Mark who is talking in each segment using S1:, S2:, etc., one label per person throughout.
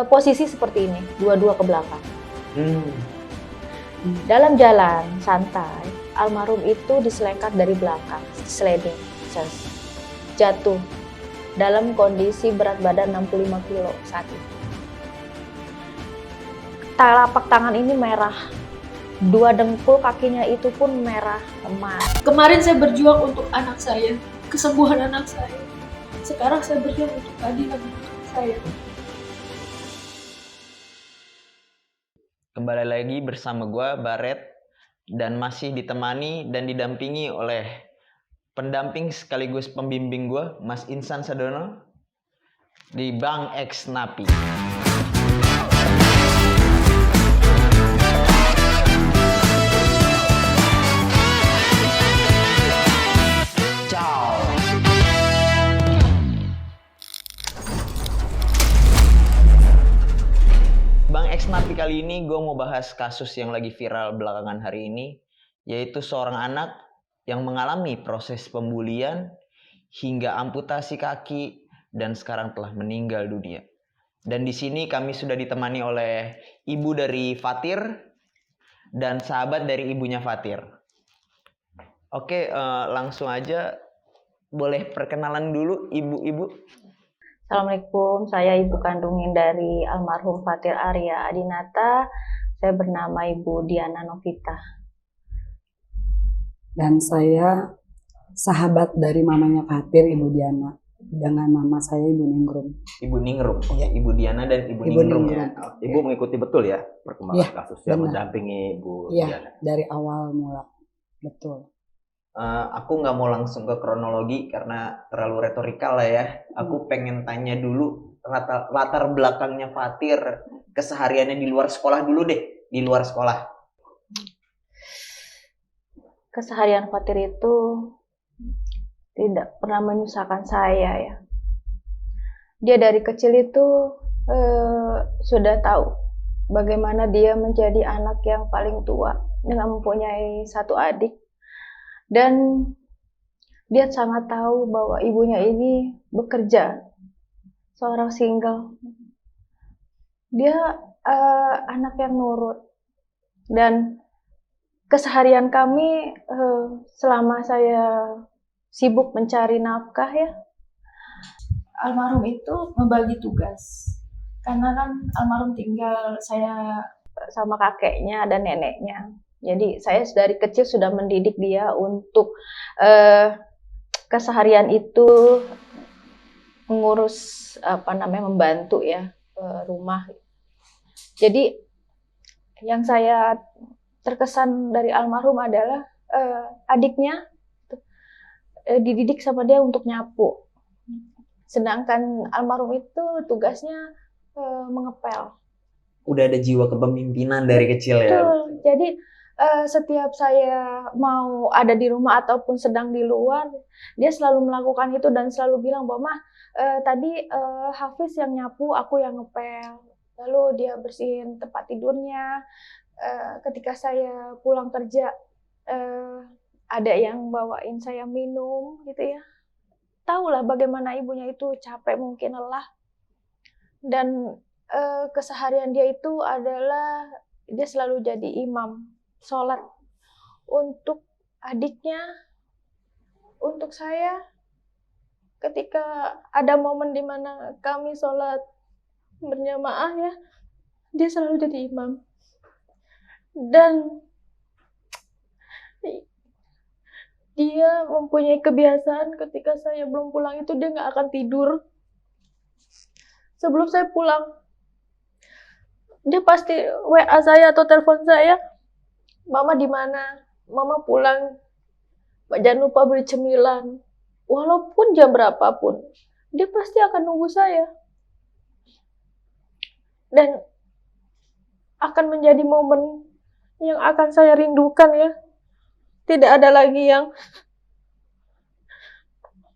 S1: posisi seperti ini, dua-dua ke belakang.
S2: Hmm.
S1: Dalam jalan santai, almarhum itu diselengkat dari belakang, sliding, jatuh dalam kondisi berat badan 65 kilo saat itu. Telapak tangan ini merah, 2 dengkul kakinya itu pun merah emas.
S3: Kemarin saya berjuang untuk anak saya, kesembuhan anak saya. Sekarang saya berjuang untuk keadilan anak saya.
S2: Kembali lagi bersama gue, Baret, dan masih ditemani dan didampingi oleh pendamping sekaligus pembimbing gue, Mas Insan Sadono, di Bang X Napi. Ciao. Bang X Napi kali ini gue mau bahas kasus yang lagi viral belakangan hari ini, yaitu seorang anak yang mengalami proses pembulian hingga amputasi kaki dan sekarang telah meninggal dunia. Dan di sini kami sudah ditemani oleh ibu dari Fatir dan sahabat dari ibunya Fatir. Oke, langsung aja boleh perkenalan dulu ibu-ibu.
S1: Assalamualaikum, saya ibu kandungin dari almarhum Fatir Arya Adinata. Saya bernama Ibu Diana Novita.
S4: Dan saya sahabat dari mamanya Fatir, Ibu Diana. Dengan mama saya Ibu Ningrum.
S2: Ibu Ningrum,
S4: Ya.
S2: Ibu Diana dan Ibu Ningrum ya. Ibu mengikuti betul ya perkembangan kasusnya, mendampingi Ibu Diana.
S4: Dari awal mula, betul.
S2: Aku nggak mau langsung ke kronologi karena terlalu retorikal lah ya. Aku pengen tanya dulu latar belakangnya Fatir, kesehariannya di luar sekolah dulu deh, di luar sekolah.
S1: Keseharian Fatir itu tidak pernah menyusahkan saya ya. Dia dari kecil itu sudah tahu bagaimana dia menjadi anak yang paling tua dengan mempunyai 1 adik. Dan dia sangat tahu bahwa ibunya ini bekerja, seorang single. Dia anak yang nurut. Dan keseharian kami selama saya sibuk mencari nafkah ya, almarhum itu membagi tugas. Karena kan almarhum tinggal saya sama kakeknya dan neneknya. Jadi saya dari kecil sudah mendidik dia untuk keseharian itu mengurus membantu ya rumah. Jadi yang saya terkesan dari almarhum adalah adiknya dididik sama dia untuk nyapu. Sedangkan almarhum itu tugasnya mengepel.
S2: Udah ada jiwa kepemimpinan dari kecil ya.
S1: Betul. Jadi setiap saya mau ada di rumah ataupun sedang di luar, dia selalu melakukan itu dan selalu bilang bahwa Mah, tadi Hafiz yang nyapu, aku yang ngepel. Lalu dia bersihin tempat tidurnya. Ketika saya pulang kerja, ada yang bawain saya minum gitu ya. Tahulah bagaimana ibunya itu capek, mungkin lelah. Dan keseharian dia itu adalah dia selalu jadi imam sholat untuk adiknya, untuk saya. Ketika ada momen di mana kami sholat berjamaah ya, dia selalu jadi imam. Dan dia mempunyai kebiasaan ketika saya belum pulang itu dia nggak akan tidur. Sebelum saya pulang, dia pasti WA saya atau telepon saya, Mama di mana? Mama pulang. Jangan lupa beli cemilan. Walaupun jam berapapun, dia pasti akan nunggu saya. Dan akan menjadi momen yang akan saya rindukan ya. Tidak ada lagi yang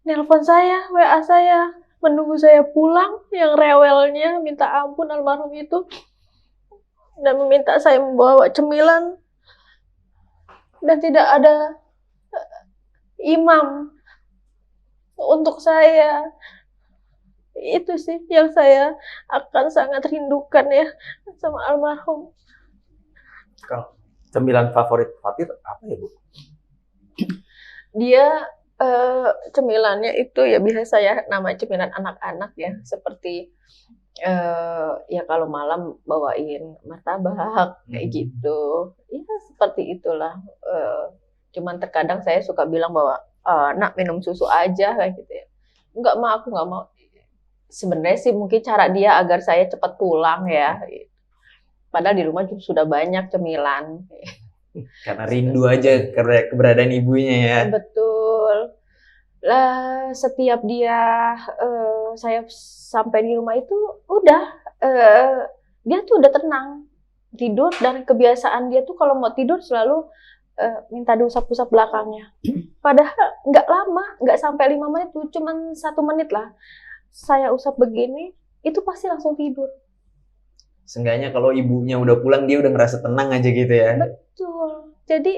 S1: nelpon saya, WA saya, menunggu saya pulang, yang rewelnya minta ampun almarhum itu. Dan meminta saya membawa cemilan. Dan tidak ada imam untuk saya.
S3: Itu sih yang saya akan sangat rindukan ya sama almarhum.
S5: Kalau cemilan favorit Fatir apa ya, Bu?
S3: Dia cemilannya itu ya biasa ya, nama cemilan anak-anak ya, seperti ya kalau malam bawain martabak kayak gitu. Ya seperti itulah. Cuman terkadang saya suka bilang bahwa nak minum susu aja kayak gitu ya. Enggak mah, aku nggak mau. Sebenarnya sih mungkin cara dia agar saya cepat pulang ya. Padahal di rumah juga sudah banyak cemilan.
S2: Karena rindu aja keberadaan ibunya ya.
S3: Betul. Lah setiap dia saya sampai di rumah itu udah dia tuh udah tenang tidur, dan kebiasaan dia tuh kalau mau tidur selalu minta diusap-usap belakangnya. Padahal nggak lama, nggak sampai 5 menit tuh, cuman 1 menit lah. Saya usap begini, itu pasti langsung tidur.
S2: Seenggaknya kalau ibunya udah pulang dia udah ngerasa tenang aja gitu ya.
S3: Betul. Jadi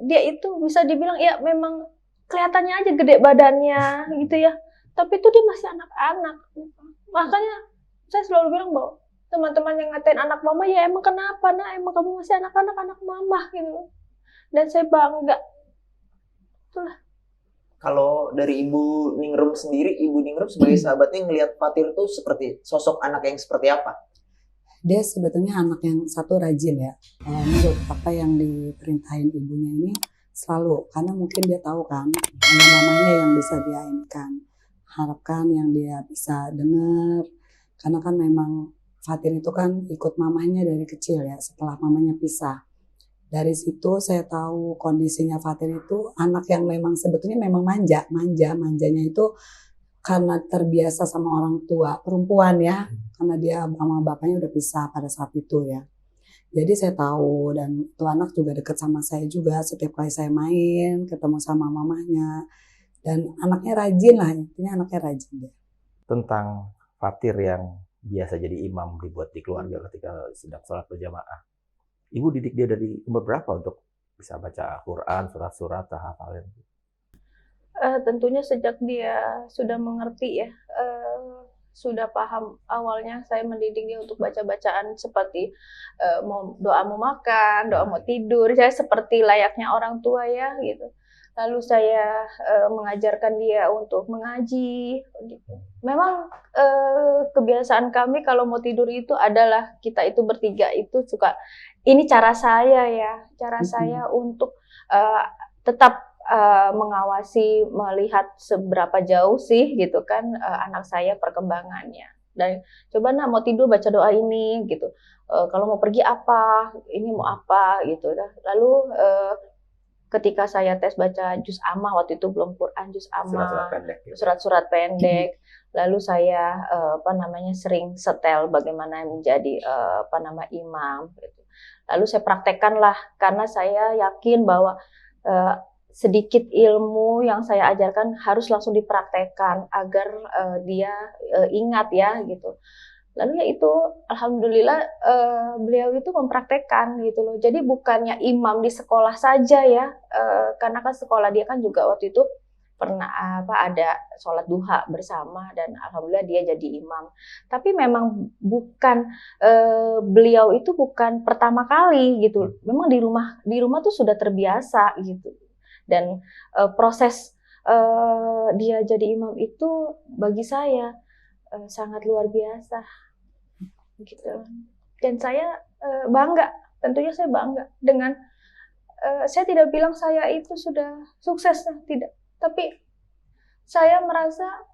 S3: dia itu bisa dibilang ya memang kelihatannya aja gede badannya gitu ya. Tapi itu dia masih anak-anak. Makanya saya selalu bilang bahwa teman-teman yang ngatain anak mama, ya emang kenapa nak? Emang kamu masih anak-anak, anak mama gitu. Dan saya bangga. Itulah.
S2: Kalau dari Ibu Ningrum sendiri, Ibu Ningrum sebagai sahabatnya ngelihat Fatir tuh seperti sosok anak yang seperti apa?
S4: Dia sebetulnya anak yang satu rajin ya. Menurut apa yang diperintahin ibunya ini selalu, karena mungkin dia tahu kan hanya mamanya yang bisa dia inikan, harapkan yang dia bisa dengar. Karena kan memang Fatir itu kan ikut mamanya dari kecil ya, setelah mamanya pisah. Dari situ saya tahu kondisinya Fatir itu anak yang memang sebetulnya memang manjanya itu karena terbiasa sama orang tua perempuan ya, karena dia sama bapaknya udah pisah pada saat itu ya. Jadi saya tahu, dan tuh anak juga deket sama saya juga, setiap kali saya main ketemu sama mamanya, dan anaknya rajin lah, intinya anaknya rajin dia.
S5: Tentang Fatir yang biasa jadi imam dibuat di keluarga ketika sedang sholat berjamaah. Ibu didik dia dari umur berapa untuk bisa baca Al-Quran, surat-surat, hafalin?
S3: Tentunya sejak dia sudah mengerti ya, sudah paham. Awalnya saya mendidik dia untuk baca-bacaan seperti doa mau makan, doa mau tidur. Saya seperti layaknya orang tua ya gitu. Lalu saya mengajarkan dia untuk mengaji. Gitu. Memang kebiasaan kami kalau mau tidur itu adalah kita itu bertiga itu suka, ini cara saya ya, cara saya untuk tetap mengawasi, melihat seberapa jauh sih gitu kan anak saya perkembangannya. Dan coba nak mau tidur baca doa ini gitu. Kalau mau pergi apa, ini mau apa gitu. Lalu ketika saya tes baca juz amah, waktu itu belum Quran, juz amah, surat-surat pendek. Lalu saya sering setel bagaimana menjadi imam gitu. Lalu saya praktekkanlah, karena saya yakin bahwa sedikit ilmu yang saya ajarkan harus langsung dipraktekkan agar dia ingat ya gitu. Lalu ya itu alhamdulillah beliau itu mempraktekkan gitu loh. Jadi bukannya imam di sekolah saja ya, karena kan sekolah dia kan juga waktu itu pernah ada sholat duha bersama, dan alhamdulillah dia jadi imam. Tapi memang bukan beliau itu bukan pertama kali gitu. Memang di rumah tuh sudah terbiasa gitu. Dan proses dia jadi imam itu bagi saya sangat luar biasa gitu. Dan saya bangga, tentunya saya bangga dengan saya tidak bilang saya itu sudah sukses, tidak, tapi saya merasa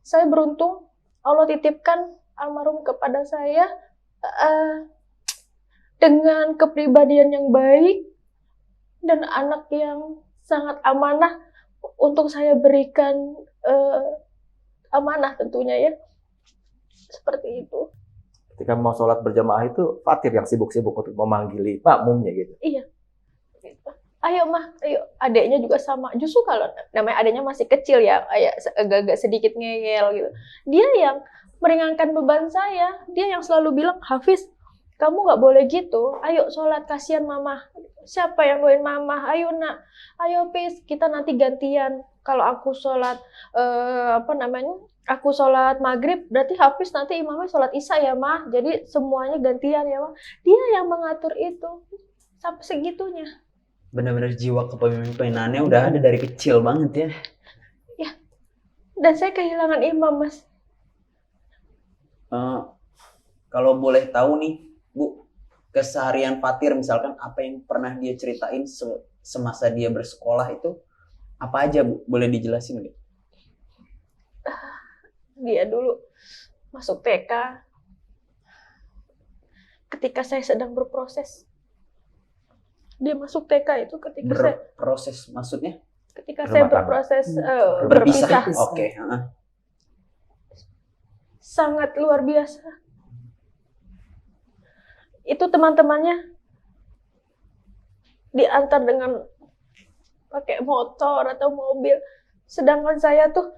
S3: saya beruntung Allah titipkan almarhum kepada saya dengan kepribadian yang baik dan anak yang sangat amanah untuk saya berikan amanah tentunya ya. Seperti itu.
S5: Ketika mau sholat berjamaah itu Fatir yang sibuk-sibuk untuk memanggili makmumnya gitu.
S3: Iya. Ayo mah, ayo. Adiknya juga sama. Justru kalau namanya adiknya masih kecil ya, agak-agak sedikit ngeyel gitu. Dia yang meringankan beban saya. Dia yang selalu bilang, Hafiz, kamu nggak boleh gitu. Ayo sholat, kasihan mama. Siapa yang doain mama? Ayo nak, ayo Pis, kita nanti gantian. kalau aku sholat aku sholat maghrib, berarti Hafiz nanti imamnya sholat isya ya mah. Jadi semuanya gantian ya mah. Dia yang mengatur itu sampai segitunya.
S2: Benar-benar jiwa kepemimpinannya udah ada dari kecil banget ya.
S3: Ya, dan saya kehilangan imam mas.
S2: Kalau boleh tahu nih, Bu, keseharian Fatir misalkan apa yang pernah dia ceritain semasa dia bersekolah itu apa aja, Bu? Boleh dijelasin nggak?
S3: Dia dulu masuk TK ketika saya sedang berproses. Dia masuk TK itu ketika
S2: Berproses maksudnya?
S3: ketika saya berproses
S2: Berpisah.
S3: berpisah.
S2: Oke.
S3: Sangat luar biasa. Itu teman-temannya diantar dengan pakai motor atau mobil. Sedangkan saya tuh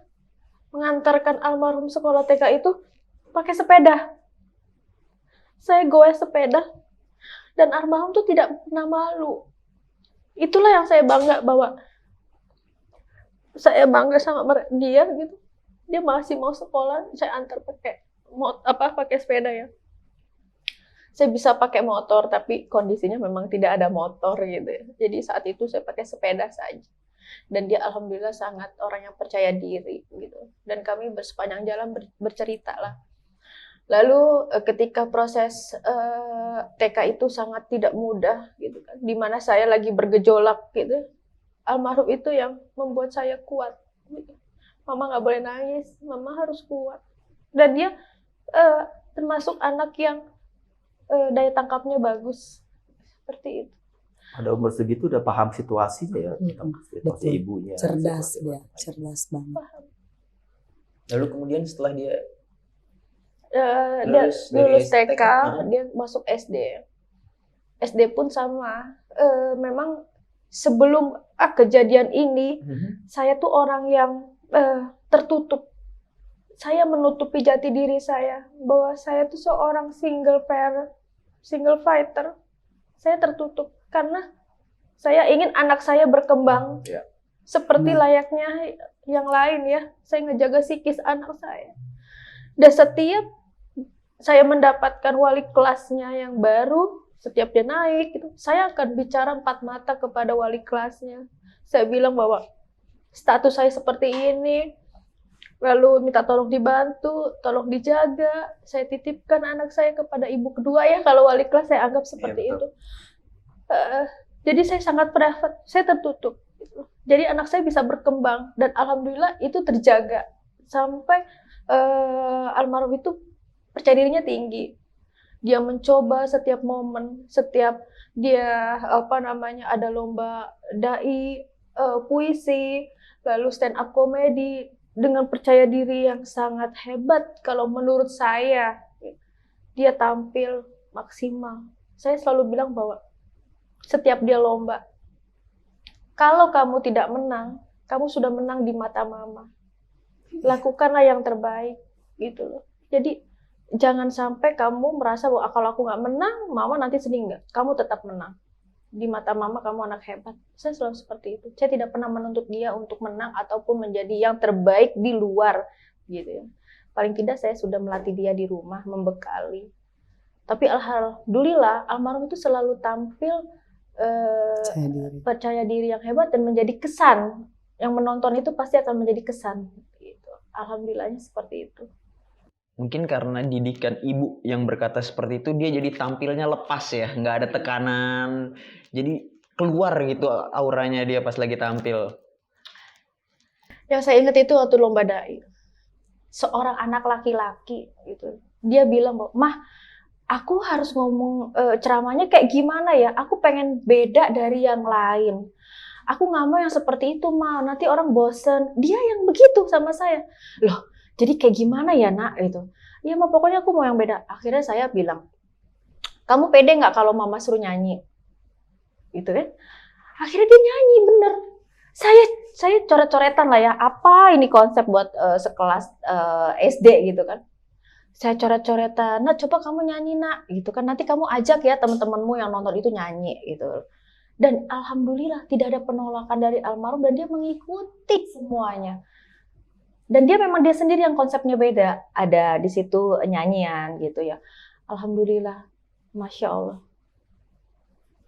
S3: mengantarkan almarhum sekolah TK itu pakai sepeda. Saya goes sepeda dan almarhum tuh tidak pernah malu. Itulah yang saya bangga, bahwa saya bangga sama dia gitu. Dia masih mau sekolah, saya antar pakai sepeda ya. Saya bisa pakai motor, tapi kondisinya memang tidak ada motor gitu ya. Jadi saat itu saya pakai sepeda saja. Dan dia alhamdulillah sangat orang yang percaya diri gitu. Dan kami bersepanjang jalan bercerita lah. Lalu ketika proses TK itu sangat tidak mudah gitu kan. Dimana saya lagi bergejolak gitu. Almarhum itu yang membuat saya kuat gitu. Mama nggak boleh nangis, mama harus kuat. Dan dia termasuk anak yang daya tangkapnya bagus, seperti itu.
S5: Pada umur segitu udah paham situasinya ya, tentang situasi
S4: Betul.
S5: ibunya.
S4: Cerdas
S5: situasi
S4: dia, cerdas banget.
S2: Lalu kemudian setelah dia
S3: Dia lulus TK,
S2: TK,
S3: dia masuk SD. SD pun sama. Memang sebelum kejadian ini, saya tuh orang yang tertutup. Saya menutupi jati diri saya, bahwa saya tuh seorang single fighter. Saya tertutup karena saya ingin anak saya berkembang seperti layaknya yang lain ya. Saya ngejaga psikis anak saya. Dan setiap saya mendapatkan wali kelasnya yang baru, setiap dia naik, gitu, saya akan bicara 4 mata kepada wali kelasnya. Saya bilang bahwa status saya seperti ini, lalu minta tolong dibantu, tolong dijaga. Saya titipkan anak saya kepada ibu kedua ya, kalau wali kelas saya anggap seperti itu. Jadi saya sangat private, saya tertutup. Jadi anak saya bisa berkembang, dan alhamdulillah itu terjaga. Sampai almarhum itu percaya dirinya tinggi. Dia mencoba setiap momen, setiap dia ada lomba dai, puisi, lalu stand up comedy, dengan percaya diri yang sangat hebat. Kalau menurut saya, dia tampil maksimal. Saya selalu bilang bahwa setiap dia lomba, kalau kamu tidak menang, kamu sudah menang di mata mama. Lakukanlah yang terbaik, gitu loh. Jadi jangan sampai kamu merasa bahwa kalau aku nggak menang, mama nanti sedih. Nggak. Kamu tetap menang. Di mata mama kamu anak hebat. Saya selalu seperti itu. Saya tidak pernah menuntut dia untuk menang ataupun menjadi yang terbaik di luar, gitu ya. Paling tidak saya sudah melatih dia di rumah, membekali. Tapi alhamdulillah almarhum itu selalu tampil percaya diri yang hebat dan menjadi kesan. Yang menonton itu pasti akan menjadi kesan. Gitu. Alhamdulillahnya seperti itu.
S2: Mungkin karena didikan ibu yang berkata seperti itu, dia jadi tampilnya lepas ya, nggak ada tekanan. Jadi keluar gitu auranya dia pas lagi tampil.
S3: Yang saya ingat itu waktu lomba dai. Seorang anak laki-laki gitu. Dia bilang bahwa, "Mah, aku harus ngomong ceramahnya kayak gimana ya? Aku pengen beda dari yang lain. Aku nggak mau yang seperti itu, Ma. Nanti orang bosen." Dia yang begitu sama saya. Loh, jadi kayak gimana ya, Nak? Gitu. Ya, Ma, pokoknya aku mau yang beda. Akhirnya saya bilang, "Kamu pede nggak kalau Mama suruh nyanyi?" Gitu kan. Akhirnya dia nyanyi, bener. Saya coret-coretan lah ya. Apa ini konsep buat sekelas SD gitu kan. Saya coret-coretan, "Nak, coba kamu nyanyi, Nak." Gitu kan. Nanti kamu ajak ya teman-temanmu yang nonton itu nyanyi gitu.
S1: Dan alhamdulillah tidak ada penolakan dari almarhum dan dia mengikuti semuanya. Dan dia memang dia sendiri yang konsepnya beda. Ada di situ nyanyian gitu ya. Alhamdulillah, Masya Allah.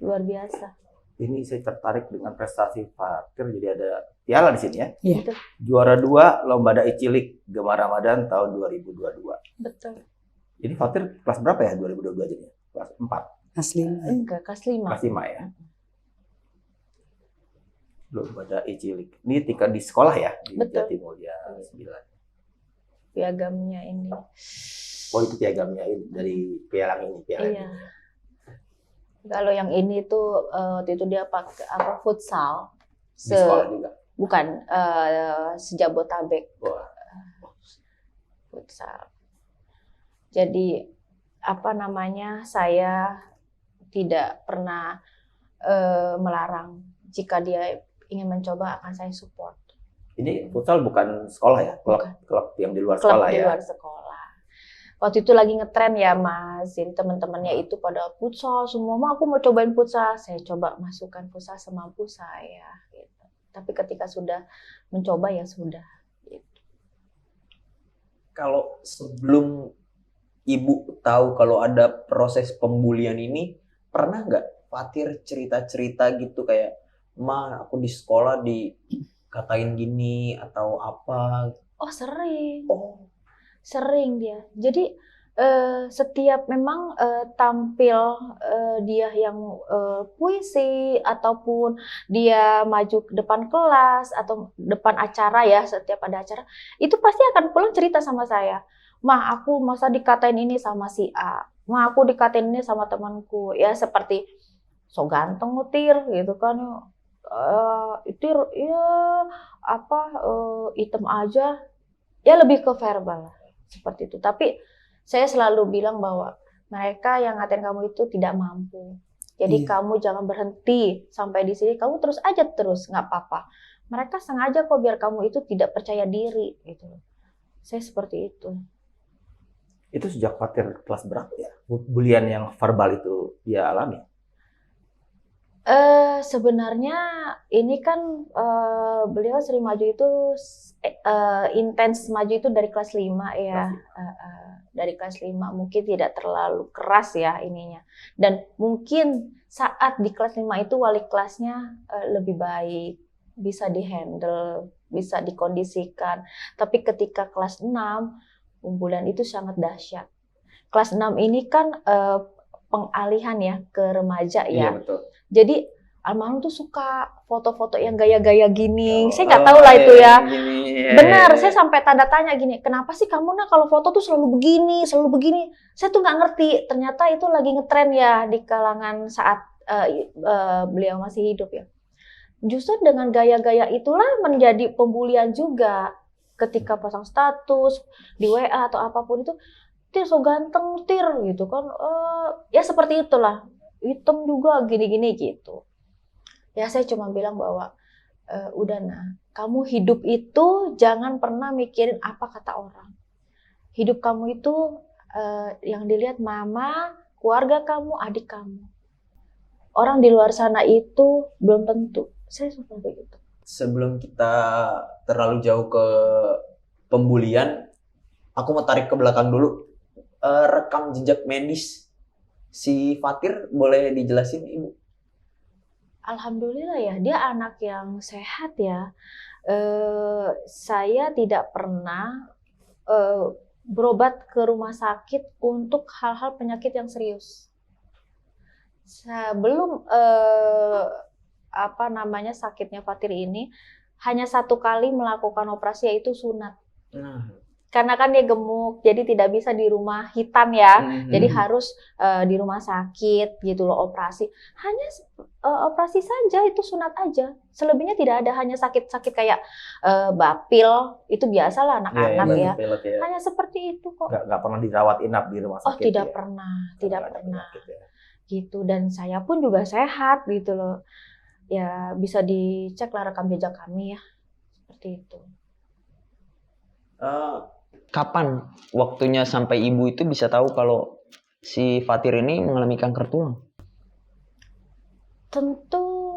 S1: Luar biasa.
S5: Ini saya tertarik dengan prestasi Fatir, jadi ada piala di sini ya.
S4: Iya.
S1: Gitu.
S5: Juara 2 Lomba Dai Cilik Gemar Ramadan tahun 2022.
S1: Betul.
S5: Ini Fatir kelas berapa ya 2022 jadinya? Kelas 4,
S4: Asli.
S1: Enggak, kelas 5.
S5: kelas 5 ya. Lomba Dai Cilik. Ini tingkat di sekolah ya, di
S1: Betul.
S5: Jatimulya 9.
S1: Piagamnya ini.
S5: Oh itu piagamnya ini dari piala ini, piala
S1: Iya.
S5: ini.
S1: Kalau yang ini tuh waktu itu dia pakai apa futsal.
S5: Di sekolah juga.
S1: Bukan sejabotabek
S5: Wah.
S1: futsal. Jadi apa namanya, saya tidak pernah melarang. Jika dia ingin mencoba akan saya support.
S5: Ini futsal bukan sekolah ya, klub yang di luar
S1: Klub
S5: sekolah
S1: di
S5: ya.
S1: luar sekolah. Waktu itu lagi ngetren ya Mas, jadi teman-temannya itu pada futsal semua, "Ma, aku mau cobain futsal." Saya coba masukkan futsal semampu saya. Gitu. Tapi ketika sudah mencoba ya sudah. Gitu.
S2: Kalau sebelum ibu tahu kalau ada proses pembulian ini, pernah nggak Fatir cerita-cerita gitu kayak, "Ma, aku di sekolah dikatain gini atau apa?"
S1: Oh sering.
S2: Oh,
S1: Sering dia. Jadi setiap memang tampil dia yang puisi ataupun dia maju ke depan kelas atau depan acara ya, setiap ada acara, itu pasti akan pulang cerita sama saya. "Mah, aku masa dikatain ini sama si A. Mah, aku dikatain ini sama temanku." Ya seperti so ganteng utir gitu kan. Itir ya apa item aja. Ya lebih ke verbal lah. Seperti itu. Tapi saya selalu bilang bahwa mereka yang ngatain kamu itu tidak mampu. Jadi
S4: Iya.
S1: kamu jangan berhenti sampai di sini. Kamu terus aja nggak apa-apa. Mereka sengaja kok biar kamu itu tidak percaya diri gitu. Saya seperti itu.
S5: Itu sejak Fatir kelas berapa ya? Bulian yang verbal itu dia alami?
S1: Sebenarnya ini kan beliau sering maju itu intens maju itu dari kelas 5 ya. Dari kelas 5 mungkin tidak terlalu keras ya ininya. Dan mungkin saat di kelas 5 itu wali kelasnya lebih baik, bisa dihandle, bisa dikondisikan. Tapi ketika kelas 6 pembulian itu sangat dahsyat. Kelas 6 ini kan pengalihan ya ke remaja ya.
S5: Iya betul.
S1: Jadi almarhum tuh suka foto-foto yang gaya-gaya gini.
S5: Oh,
S1: Saya nggak tahu lah itu ya.
S2: Gini,
S1: Benar, saya sampai tanda tanya gini, kenapa sih kamu kalau foto tuh selalu begini, selalu begini? Saya tuh nggak ngerti. Ternyata itu lagi ngetren ya di kalangan saat beliau masih hidup ya. Justru dengan gaya-gaya itulah menjadi pembulian juga. Ketika pasang status di WA atau apapun itu, "Tir, so ganteng, Tir," gitu kan. Ya seperti itulah. Hitam juga gini-gini gitu. Ya saya cuma bilang bahwa udah nah, kamu hidup itu jangan pernah mikirin apa kata orang. Hidup kamu itu yang dilihat mama, keluarga kamu, adik kamu. Orang di luar sana itu belum tentu. Saya seperti itu.
S2: Sebelum kita terlalu jauh ke pembulian, aku mau tarik ke belakang dulu. Rekam jejak medis si Fatir boleh dijelasin, Ibu?
S1: Alhamdulillah ya, dia anak yang sehat ya. Saya tidak pernah berobat ke rumah sakit untuk hal-hal penyakit yang serius. Sebelum sakitnya Fatir ini, hanya 1 kali melakukan operasi yaitu sunat.
S2: Nah,
S1: Karena kan dia gemuk, jadi tidak bisa di rumah hitam ya. Jadi harus di rumah sakit gitu loh operasi. Hanya operasi saja, itu sunat aja. Selebihnya tidak ada, hanya sakit-sakit kayak bapil, itu biasalah anak-anak ya. Hanya seperti itu kok.
S5: Nggak pernah dirawat inap di rumah
S1: Oh
S5: sakit.
S1: tidak
S5: ya?
S1: pernah,
S5: Karena
S1: tidak
S5: ada
S1: pernah.
S5: penyakit ya.
S1: Gitu, dan saya pun juga sehat gitu loh. Ya bisa dicek lah rekam jejak kami ya. Seperti itu.
S2: Kapan waktunya sampai ibu itu bisa tahu kalau si Fatir ini mengalami kanker tulang?
S1: Tentu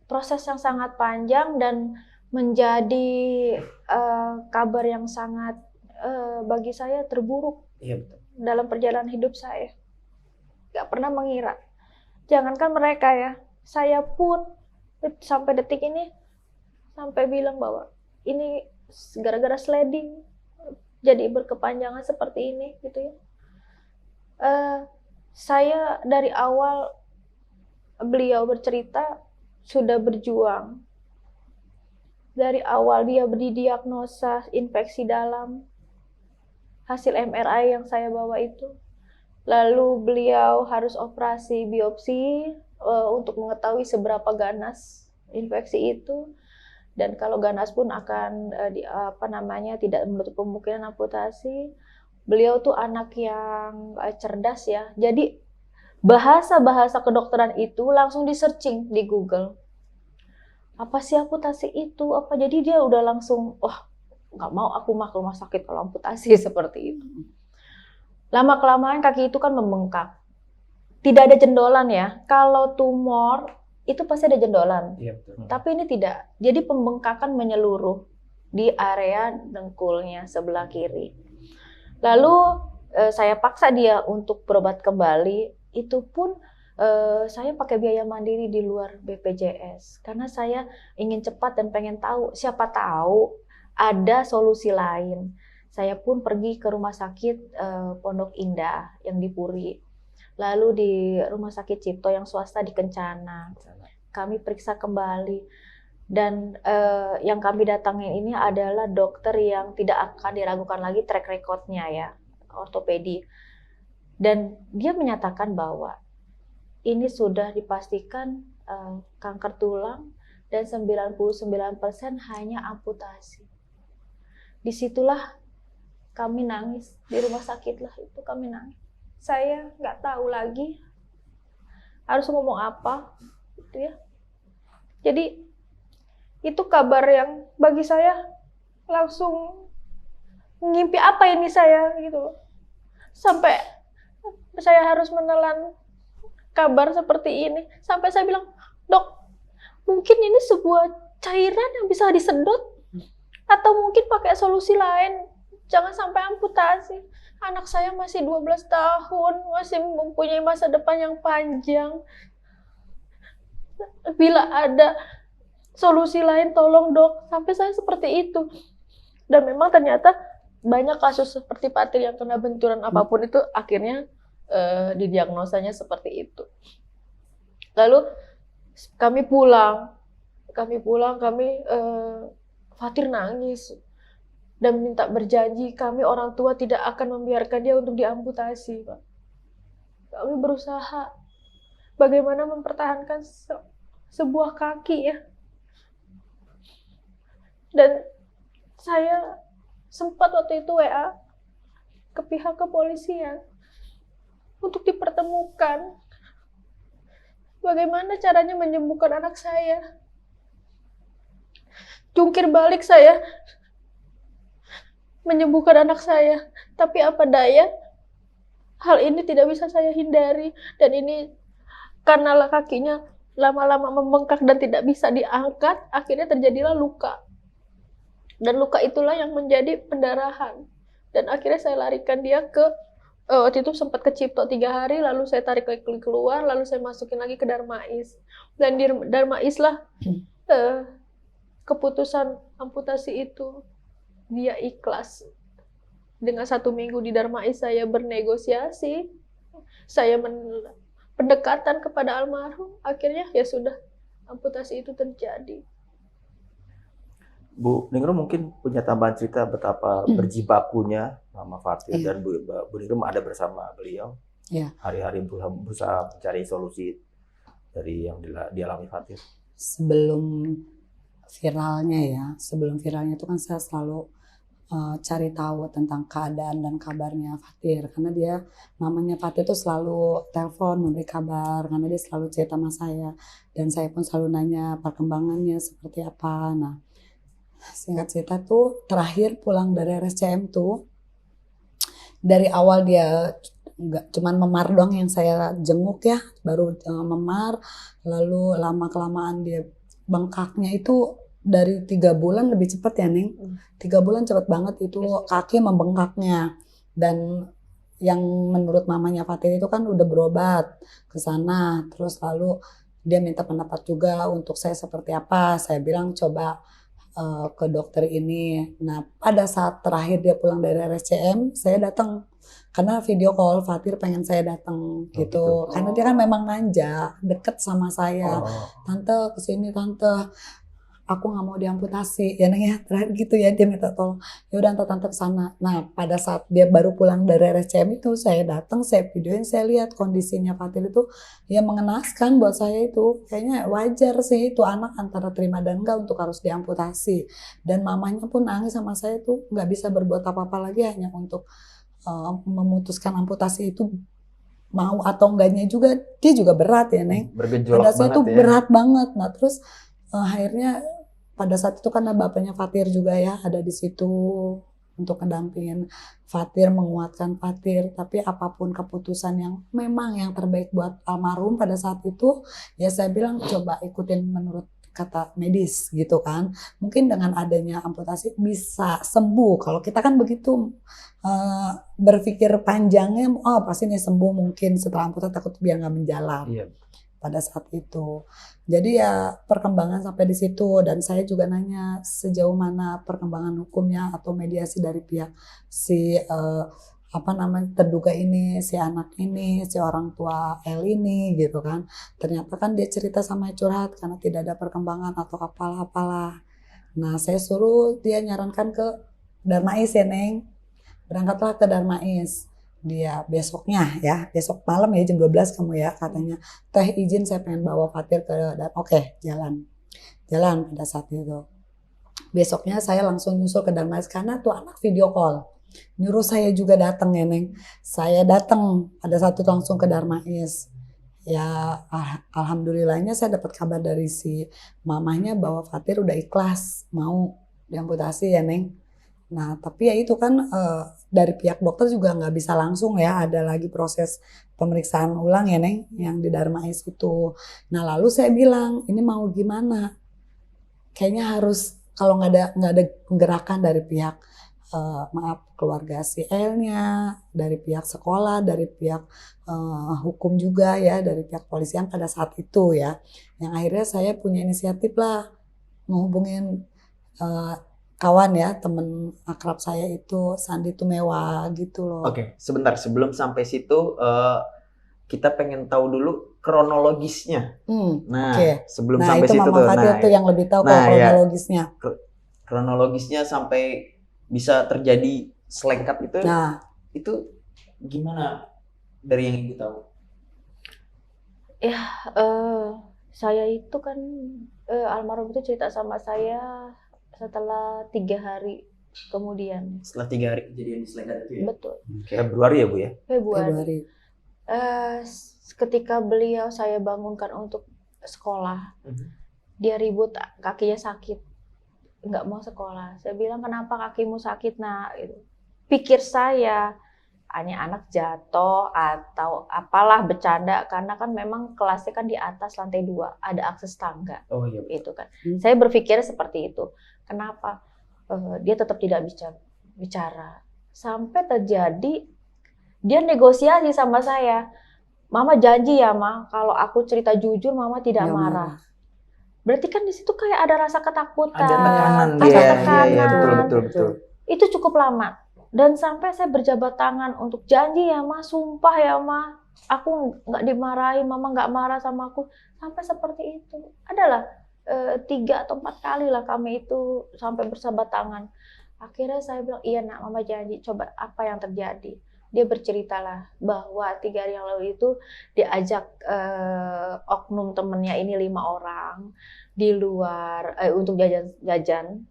S1: proses yang sangat panjang dan menjadi kabar yang sangat bagi saya terburuk
S5: Iya betul.
S1: dalam perjalanan hidup saya. Gak pernah mengira. Jangankan mereka ya, saya pun sampai detik ini sampai bilang bahwa ini gara-gara sliding jadi berkepanjangan seperti ini gitu ya. Saya dari awal beliau bercerita sudah berjuang. Dari awal dia didiagnosa infeksi dalam, hasil MRI yang saya bawa itu. Lalu beliau harus operasi biopsi untuk mengetahui seberapa ganas infeksi itu. Dan kalau ganas pun akan tidak menutup kemungkinan amputasi. Beliau tuh anak yang cerdas ya. Jadi bahasa-bahasa kedokteran itu langsung di-searching di Google. Apa sih amputasi itu? Jadi dia udah langsung, nggak mau aku mah ke rumah sakit kalau amputasi seperti itu. Lama-kelamaan kaki itu kan membengkak. Tidak ada jendolan ya. Kalau tumor itu pasti ada jendolan.
S5: Iya betul.
S1: Tapi ini tidak. Jadi pembengkakan menyeluruh di area dengkulnya sebelah kiri. Lalu saya paksa dia untuk berobat kembali. Itu pun saya pakai biaya mandiri di luar BPJS. Karena saya ingin cepat dan pengen tahu. Siapa tahu ada solusi lain. Saya pun pergi ke rumah sakit Pondok Indah yang di Puri. Lalu di rumah sakit Cipto yang swasta di Kencana. Kami periksa kembali. Dan yang kami datangin ini adalah dokter yang tidak akan diragukan lagi track record-nya ya, ortopedi. Dan dia menyatakan bahwa ini sudah dipastikan kanker tulang dan 99% hanya amputasi. Disitulah kami nangis, di rumah sakit lah itu kami nangis. Saya nggak tahu lagi harus ngomong apa, gitu ya. Jadi itu kabar yang bagi saya langsung ngimpi apa ini saya gitu. Sampai saya harus menelan kabar seperti ini. Sampai saya bilang, "Dok, mungkin ini sebuah cairan yang bisa disedot atau mungkin pakai solusi lain. Jangan sampai amputasi. Anak saya masih 12 tahun, masih mempunyai masa depan yang panjang. Bila ada solusi lain, tolong dok." Sampai saya seperti itu. Dan memang ternyata banyak kasus seperti Fatir yang kena benturan apapun itu akhirnya didiagnosanya seperti itu. Lalu kami pulang, Fatir nangis dan minta berjanji kami orang tua tidak akan membiarkan dia untuk diamputasi, Pak. Kami berusaha bagaimana mempertahankan sebuah kaki ya. Dan saya sempat waktu itu WA ke pihak kepolisian untuk dipertemukan bagaimana caranya menyembuhkan anak saya. Jungkir balik saya menyembuhkan anak saya, tapi apa daya, hal ini tidak bisa saya hindari. Dan ini karena kakinya lama-lama membengkak dan tidak bisa diangkat, akhirnya terjadilah luka. Dan luka itulah yang menjadi pendarahan. Dan akhirnya saya larikan dia ke, waktu itu sempat ke Cipto 3 hari, lalu saya tarik lagi keluar, lalu saya masukin lagi ke Darmais. Dan di Darmais lah keputusan amputasi itu. Dia ikhlas. Dengan 1 minggu di Darmais saya bernegosiasi, saya pendekatan kepada almarhum, akhirnya ya sudah, amputasi itu terjadi.
S5: Bu Ningrum mungkin punya tambahan cerita betapa berjibakunya Mama Fatir dan Bu Ningrum ada bersama beliau. Hari-hari berusaha mencari solusi dari yang dialami Fatir.
S4: Sebelum viralnya itu kan saya selalu cari tahu tentang keadaan dan kabarnya Fatir, karena dia mamanya Fatir itu selalu telepon memberi kabar, karena dia selalu cerita sama saya dan saya pun selalu nanya perkembangannya seperti apa. Nah, singkat cerita tuh terakhir pulang dari RSCM tuh, dari awal dia nggak cuman memar doang yang saya jenguk ya, baru memar, lalu lama kelamaan dia bengkaknya itu dari 3 bulan lebih cepat ya Neng. 3 bulan cepat banget itu kaki membengkaknya. Dan yang menurut mamanya Fatir itu kan udah berobat ke sana. Terus lalu dia minta pendapat juga untuk saya seperti apa. Saya bilang coba ke dokter ini. Nah pada saat terakhir dia pulang dari RSCM, saya datang. Karena video call Fatir pengen saya datang gitu.
S5: gitu.
S4: Karena dia kan memang manja, deket sama saya.
S5: Oh.
S4: Tante kesini tante, aku nggak mau diamputasi ya Neng ya, terakhir gitu ya dia minta tolong. Ya udah tante kesana. Nah pada saat dia baru pulang dari RSCM itu saya datang, saya videoin, saya lihat kondisinya Fatir itu ya mengenaskan buat saya itu. Kayaknya wajar sih itu anak antara terima dan enggak untuk harus diamputasi. Dan mamanya pun nangis sama saya tuh nggak bisa berbuat apa-apa lagi hanya untuk memutuskan amputasi itu. Mau atau enggaknya juga dia juga berat ya Neng.
S5: Bergejolak
S4: Pada saya
S5: banget
S4: tuh
S5: ya.
S4: berat banget. Nah terus akhirnya pada saat itu karena bapaknya Fatir juga ya ada di situ untuk mendampingin Fatir, menguatkan Fatir. Tapi apapun keputusan yang memang yang terbaik buat almarhum pada saat itu, ya saya bilang coba ikutin menurut kata medis gitu kan. Mungkin dengan adanya amputasi bisa sembuh. Kalau kita kan begitu berpikir panjangnya, oh pasti nih sembuh mungkin setelah amputasi, takut biar nggak menjalar.
S5: Iya.
S4: Pada saat itu. Jadi ya perkembangan sampai di situ dan saya juga nanya sejauh mana perkembangan hukumnya atau mediasi dari pihak si terduga ini, si anak ini, si orang tua L ini gitu kan. Ternyata kan dia cerita sama curhat karena tidak ada perkembangan atau apalah. Nah saya suruh dia nyarankan ke Darmais ya Neng. Berangkatlah ke Darmais. Dia besoknya ya, besok malam ya jam 12 kamu ya katanya. Teh izin saya pengen bawa Fatir ke oke, jalan pada saat itu. Besoknya saya langsung nyusul ke Darmais karena tuh anak video call. Nyuruh saya juga datang ya Neng. Saya datang pada saat itu langsung ke Darmais. Ya alhamdulillahnya saya dapat kabar dari si mamanya bahwa Fatir udah ikhlas mau diamputasi ya Neng. Nah tapi ya itu kan dari pihak dokter juga nggak bisa langsung ya, ada lagi proses pemeriksaan ulang ya Neng yang di Darmais itu. Nah lalu saya bilang ini mau gimana? Kayaknya harus kalau nggak ada penggerakan dari pihak keluarga si L-nya, dari pihak sekolah, dari pihak hukum juga ya, dari pihak polisian pada saat itu ya. Yang akhirnya saya punya inisiatif lah menghubungin kawan ya, temen akrab saya itu Sandi Tumewa gitu loh.
S2: Oke, sebentar sebelum sampai situ kita pengen tahu dulu kronologisnya. Nah, sebelum
S4: nah
S2: sampai
S4: itu
S2: situ
S4: Mama
S2: tuh.
S4: Fatir tuh yang lebih tahu
S2: nah,
S4: kronologisnya.
S2: Ya, kronologisnya sampai bisa terjadi selengkap itu.
S4: Nah,
S2: itu gimana dari yang Ibu tahu?
S3: Ya, saya itu kan almarhum itu cerita sama saya setelah 3 hari kemudian.
S2: Setelah 3 hari kejadian selengkap itu ya?
S3: Betul.
S5: Februari ya Bu ya?
S3: Februari. Ketika beliau saya bangunkan untuk sekolah, dia ribut kakinya sakit, nggak mau sekolah. Saya bilang kenapa kakimu sakit nak? Gitu. Pikir saya hanya anak jatuh atau apalah bercanda karena kan memang kelasnya kan di atas lantai 2 ada akses tangga.
S2: Oh iya.
S3: Itu kan. Saya berpikir seperti itu. Kenapa? Dia tetap tidak bicara. Sampai terjadi dia negosiasi sama saya. Mama janji ya Ma, kalau aku cerita jujur Mama tidak marah. Berarti kan di situ kayak ada rasa ketakutan,
S2: ada tekanan,
S3: ada tekanan.
S2: Betul.
S3: Itu cukup lama. Dan sampai saya berjabat tangan untuk janji ya Ma, sumpah ya Ma, aku nggak dimarahin, Mama nggak marah sama aku. Sampai seperti itu. Adalah 3 atau 4 kali lah kami itu sampai bersahabat tangan. Akhirnya saya bilang, iya nak, Mama janji, coba apa yang terjadi. Dia berceritalah bahwa 3 hari yang lalu itu diajak oknum temennya ini 5 orang di luar untuk jajan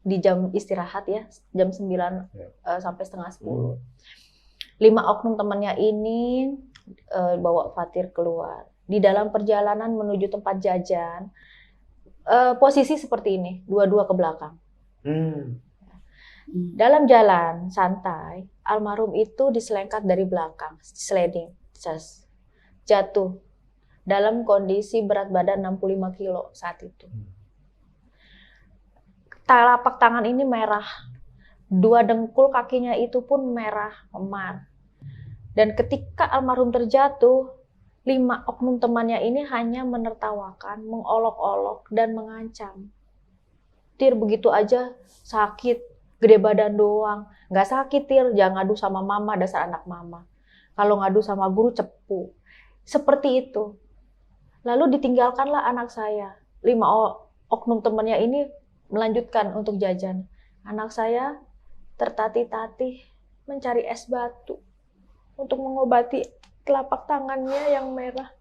S3: di jam istirahat ya, jam 9 sampai setengah 10. 5 oknum temannya ini bawa Fatir keluar. Di dalam perjalanan menuju tempat jajan, posisi seperti ini, dua-dua ke belakang. Dalam jalan santai, almarhum itu diselengkat dari belakang, sliding, jatuh. Dalam kondisi berat badan 65 kilo saat itu.
S1: telapak tangan ini merah. 2 dengkul kakinya itu pun merah, memar. Dan ketika almarhum terjatuh, 5 oknum temannya ini hanya menertawakan, mengolok-olok, dan mengancam. Tir, begitu aja sakit, gede badan doang. Nggak sakit, Tir, jangan ngadu sama mama, dasar anak mama. Kalau ngadu sama guru, cepu. Seperti itu. Lalu ditinggalkanlah anak saya. 5 oknum temannya ini melanjutkan untuk jajan. Anak saya tertatih-tatih mencari es batu untuk mengobati telapak tangannya yang merah.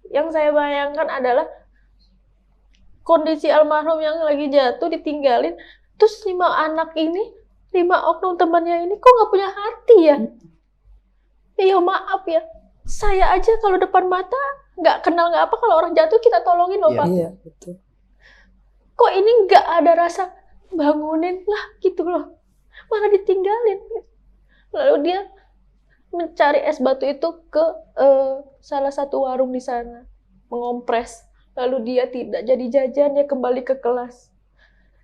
S1: Yang saya bayangkan adalah kondisi almarhum yang lagi jatuh ditinggalin, terus 5 anak ini, 5 oknum temannya ini kok nggak punya hati ya? Ya maaf ya, saya aja kalau depan mata nggak kenal nggak apa, kalau orang jatuh kita tolongin loh Pak.
S4: Iya, betul.
S1: Kok ini nggak ada rasa bangunin lah gitu loh, malah ditinggalin. Lalu dia mencari es batu itu ke salah satu warung di sana, mengompres. Lalu dia tidak jadi jajan, dia kembali ke kelas.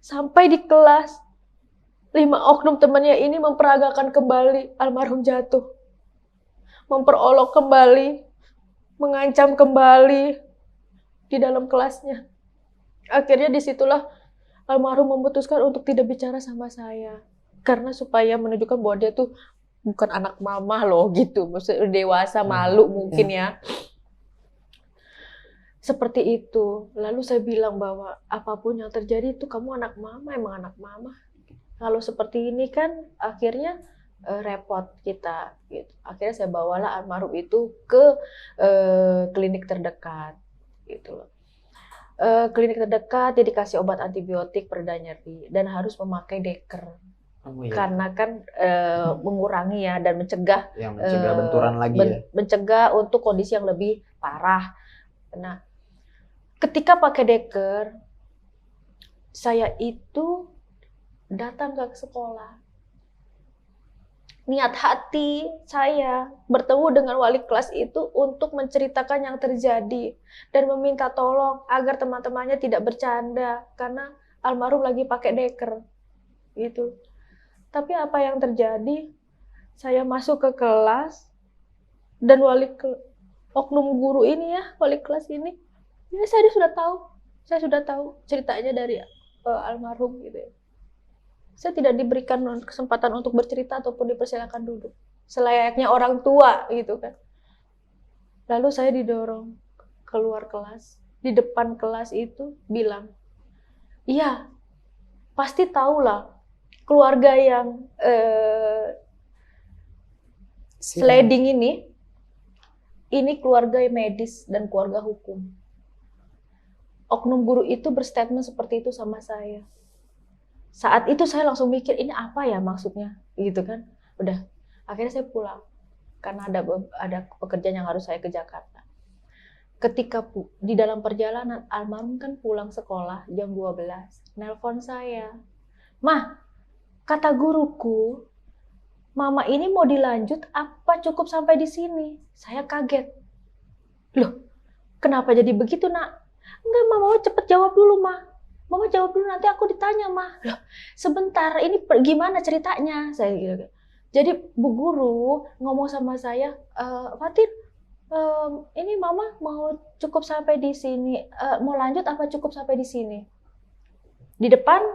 S1: Sampai di kelas, 5 oknum temannya ini memperagakan kembali almarhum jatuh, memperolok kembali, mengancam kembali di dalam kelasnya. Akhirnya disitulah almarhum memutuskan untuk tidak bicara sama saya, karena supaya menunjukkan bahwa dia tuh bukan anak mama loh gitu, maksudnya dewasa, malu mungkin ya. Seperti itu. Lalu saya bilang bahwa apapun yang terjadi itu kamu anak mama, emang anak mama. Kalau seperti ini kan akhirnya repot kita gitu. Akhirnya saya bawalah almarhum itu ke klinik terdekat gitu loh. Klinik terdekat dia dikasih obat antibiotik pereda nyeri dan harus memakai deker.
S2: Oh, iya.
S1: Karena kan mengurangi ya dan mencegah
S2: Yang mencegah benturan lagi ya.
S1: mencegah untuk kondisi yang lebih parah. Nah, ketika pakai deker, saya itu datang ke sekolah. Niat hati saya bertemu dengan wali kelas itu untuk menceritakan yang terjadi dan meminta tolong agar teman-temannya tidak bercanda karena almarhum lagi pakai deker gitu. Tapi apa yang terjadi? Saya masuk ke kelas dan oknum guru ini ya, wali kelas ini, ya saya sudah tahu ceritanya dari almarhum gitu ya. Saya tidak diberikan kesempatan untuk bercerita ataupun dipersilakan duduk. Selayaknya orang tua gitu kan. Lalu saya didorong keluar kelas. Di depan kelas itu bilang, iya pasti tahulah keluarga yang sliding ini keluarga medis dan keluarga hukum. Oknum guru itu berstatement seperti itu sama saya. Saat itu saya langsung mikir, ini apa ya maksudnya, gitu kan. Udah, akhirnya saya pulang. Karena ada pekerjaan yang harus saya ke Jakarta. Ketika di dalam perjalanan, almarhum kan pulang sekolah jam 12. Nelpon saya. Mah, kata guruku, Mama ini mau dilanjut apa cukup sampai di sini? Saya kaget. Loh, kenapa jadi begitu nak? Enggak, Mama cepet jawab dulu, Mah. Mama jawab dulu, nanti aku ditanya, Mah. Loh, sebentar, ini gimana ceritanya? Saya gitu. Jadi Bu Guru ngomong sama saya, Fatin, ini Mama mau cukup sampai di sini, mau lanjut apa cukup sampai di sini? Di depan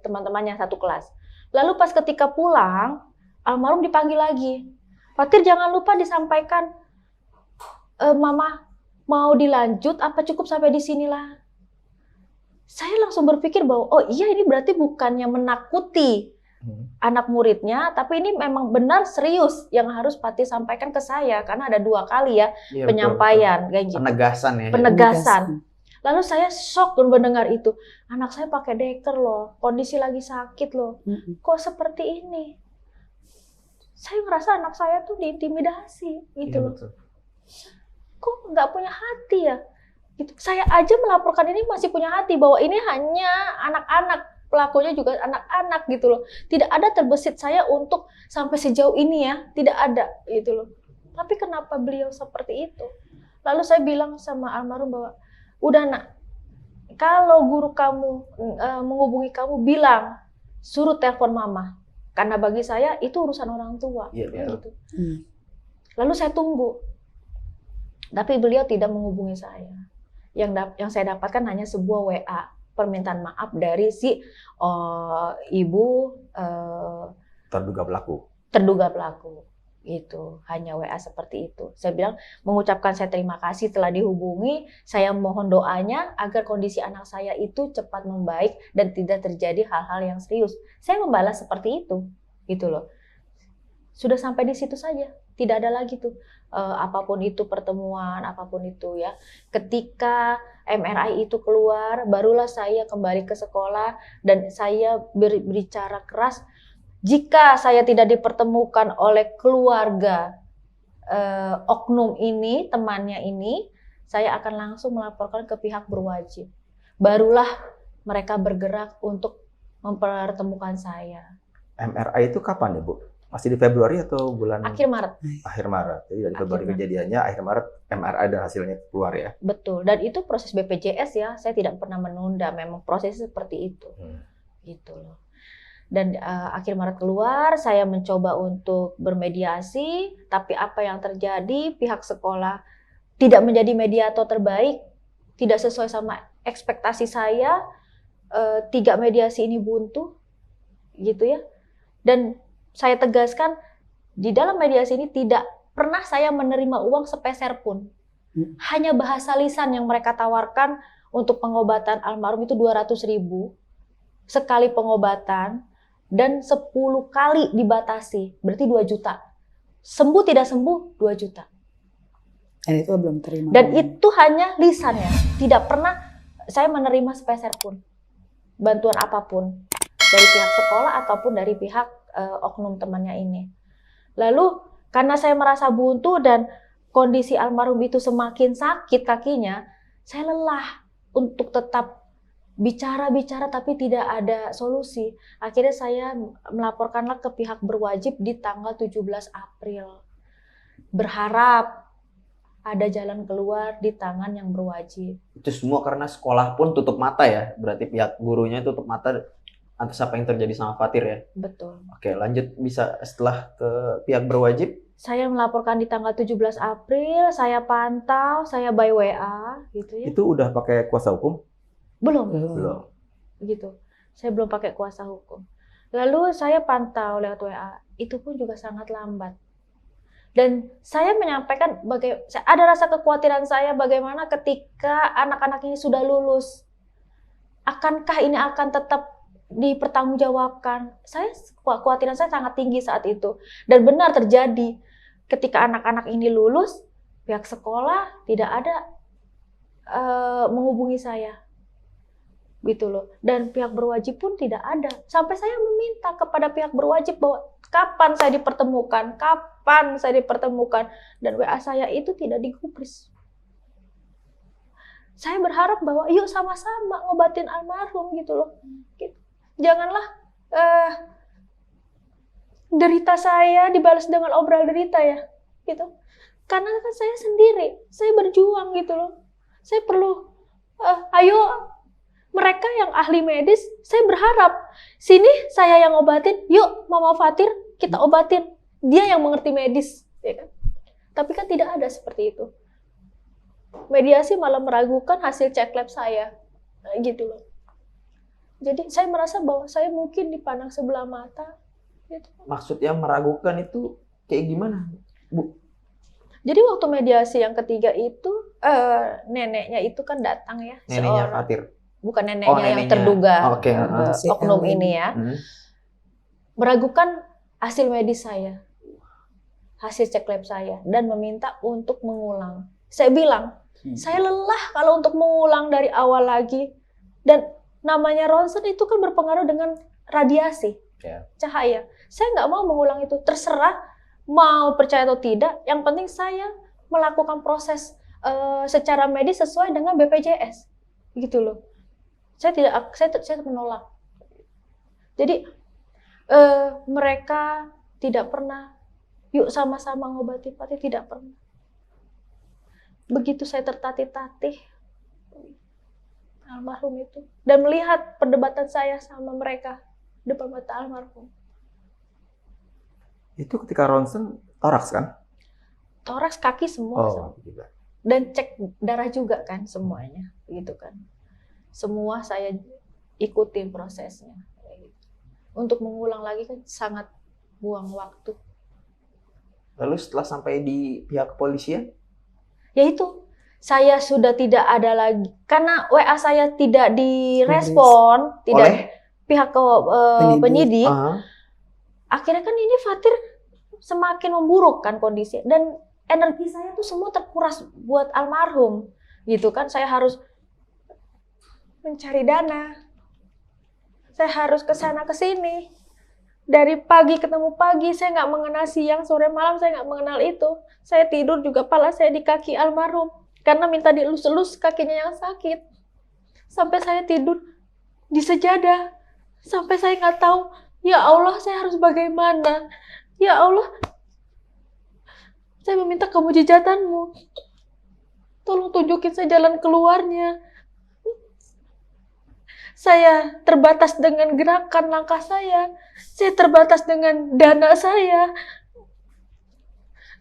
S1: teman-temannya satu kelas. Lalu pas ketika pulang, almarhum dipanggil lagi. Fatir jangan lupa disampaikan, Mama mau dilanjut apa cukup sampai di sinilah. Saya langsung berpikir bahwa oh iya ini berarti bukannya menakuti anak muridnya, tapi ini memang benar serius yang harus Fatir sampaikan ke saya karena ada 2 kali ya penyampaian kayak gitu.
S2: Penegasan ya.
S1: Penegasan. Lalu saya shock mendengar itu. Anak saya pakai deker loh, kondisi lagi sakit loh. Kok seperti ini? Saya ngerasa anak saya tuh diintimidasi gitu loh.
S2: Betul.
S1: Kok nggak punya hati ya? Gitu. Saya aja melaporkan ini masih punya hati bahwa ini hanya anak-anak, pelakunya juga anak-anak gitu loh. Tidak ada terbesit saya untuk sampai sejauh ini ya, tidak ada gitu loh. Tapi kenapa beliau seperti itu? Lalu saya bilang sama almarhum bahwa udah nak, kalau guru kamu menghubungi kamu, bilang suruh telepon mama. Karena bagi saya itu urusan orang tua.
S5: Iya, betul.
S1: Gitu. Lalu saya tunggu. Tapi beliau tidak menghubungi saya. Yang saya dapatkan hanya sebuah WA permintaan maaf dari si ibu
S5: Terduga pelaku.
S1: Itu hanya WA seperti itu. Saya bilang mengucapkan saya terima kasih telah dihubungi. Saya mohon doanya agar kondisi anak saya itu cepat membaik dan tidak terjadi hal-hal yang serius. Saya membalas seperti itu, gitu loh. Sudah sampai di situ saja. Tidak ada lagi tuh apapun itu pertemuan, apapun itu ya. Ketika MRI itu keluar, barulah saya kembali ke sekolah dan saya berbicara keras. Jika saya tidak dipertemukan oleh keluarga oknum ini, temannya ini, saya akan langsung melaporkan ke pihak berwajib. Barulah mereka bergerak untuk mempertemukan saya.
S5: MRI itu kapan ya, Bu? Masih di Februari atau bulan?
S1: Akhir Maret.
S5: Akhir Maret. Jadi dari Februari
S1: Maret.
S5: kejadiannya, akhir Maret MRI dan hasilnya keluar ya?
S1: Betul. Dan itu proses BPJS ya. Saya tidak pernah menunda. Memang prosesnya seperti itu. Gitu loh. Dan akhir Maret keluar, saya mencoba untuk bermediasi. Tapi apa yang terjadi, pihak sekolah tidak menjadi mediator terbaik. Tidak sesuai sama ekspektasi saya. 3 mediasi ini buntu. Gitu ya. Dan saya tegaskan, di dalam mediasi ini tidak pernah saya menerima uang sepeser pun. Hanya bahasa lisan yang mereka tawarkan untuk pengobatan almarhum itu 200.000 sekali pengobatan dan 10 kali dibatasi, berarti 2 juta. Sembuh tidak sembuh 2 juta.
S4: Dan itu belum terima.
S1: Dan itu hanya lisannya, tidak pernah saya menerima sepeser pun bantuan apapun dari pihak sekolah ataupun dari pihak oknum temannya ini. Lalu karena saya merasa buntu dan kondisi almarhum itu semakin sakit kakinya, saya lelah untuk tetap bicara tapi tidak ada solusi. Akhirnya saya melaporkanlah ke pihak berwajib di tanggal 17 April. Berharap ada jalan keluar di tangan yang berwajib.
S2: Itu semua karena sekolah pun tutup mata ya, berarti pihak gurunya tutup mata atas apa yang terjadi sama Fatir ya.
S1: Betul.
S2: Oke, lanjut bisa setelah ke pihak berwajib.
S1: Saya melaporkan di tanggal 17 April, saya pantau, saya by WA gitu ya.
S5: Itu udah pakai kuasa hukum?
S1: Belum. Gitu. Saya belum pakai kuasa hukum. Lalu saya pantau lewat WA, itu pun juga sangat lambat. Dan saya menyampaikan ada rasa kekhawatiran saya bagaimana ketika anak-anak ini sudah lulus. Akankah ini akan tetap dipertanggungjawabkan? Kekhawatiran saya sangat tinggi saat itu. Dan benar terjadi. Ketika anak-anak ini lulus, pihak sekolah tidak ada menghubungi saya. Gitu loh. Dan pihak berwajib pun tidak ada. Sampai saya meminta kepada pihak berwajib bahwa kapan saya dipertemukan. Dan WA saya itu tidak digubris. Saya berharap bahwa yuk sama-sama ngobatin almarhum gitu loh. Gitu. Janganlah derita saya dibalas dengan obral derita ya. Gitu. Karena kan saya sendiri, saya berjuang gitu loh. Saya perlu, ayo mereka yang ahli medis, saya berharap sini saya yang obatin, yuk Mama Fatir kita obatin, dia yang mengerti medis, ya kan? Tapi kan tidak ada seperti itu. Mediasi malah meragukan hasil cek lab saya, gitu loh. Jadi saya merasa bahwa saya mungkin dipandang sebelah mata. Gitu.
S2: Maksudnya meragukan itu kayak gimana, Bu?
S1: Jadi waktu mediasi yang ketiga itu neneknya itu kan datang ya.
S2: Neneknya Fatir.
S1: Bukan neneknya yang terduga oknum ini ya. Meragukan hasil medis saya, hasil cek lab saya, dan meminta untuk mengulang. Saya bilang, saya lelah kalau untuk mengulang dari awal lagi. Dan namanya ronsen itu kan berpengaruh dengan radiasi, cahaya. Saya nggak mau mengulang itu, terserah mau percaya atau tidak. Yang penting saya melakukan proses secara medis sesuai dengan BPJS, gitu loh. Saya menolak. Jadi mereka tidak pernah, yuk sama-sama ngobati Fatir, tidak pernah. Begitu saya tertatih-tatih,
S3: almarhum itu dan melihat perdebatan saya sama mereka depan mata almarhum.
S5: Itu ketika ronsen toraks kan?
S3: Toraks, kaki semua.
S5: Oh, juga.
S3: Dan cek darah juga kan semuanya, gitu kan. Semua saya ikutin prosesnya. Untuk mengulang lagi kan sangat buang waktu.
S2: Lalu setelah sampai di pihak kepolisian?
S3: Ya itu, saya sudah tidak ada lagi karena WA saya tidak direspon, tidak
S2: Oleh?
S3: pihak penyidik. Akhirnya kan ini Fatir semakin memburuk kan kondisi dan energi saya tuh semua terkuras buat almarhum gitu kan. Saya harus mencari dana, saya harus ke sana ke sini, dari pagi ketemu pagi, saya nggak mengenal siang sore malam, saya nggak mengenal itu. Saya tidur juga pala saya di kaki almarhum karena minta dielus-elus kakinya yang sakit, sampai saya tidur di sejadah, sampai saya nggak tahu, ya Allah saya harus bagaimana, ya Allah saya meminta kemujizatanmu, tolong tunjukin saya jalan keluarnya. Saya terbatas dengan gerakan langkah saya terbatas dengan dana saya.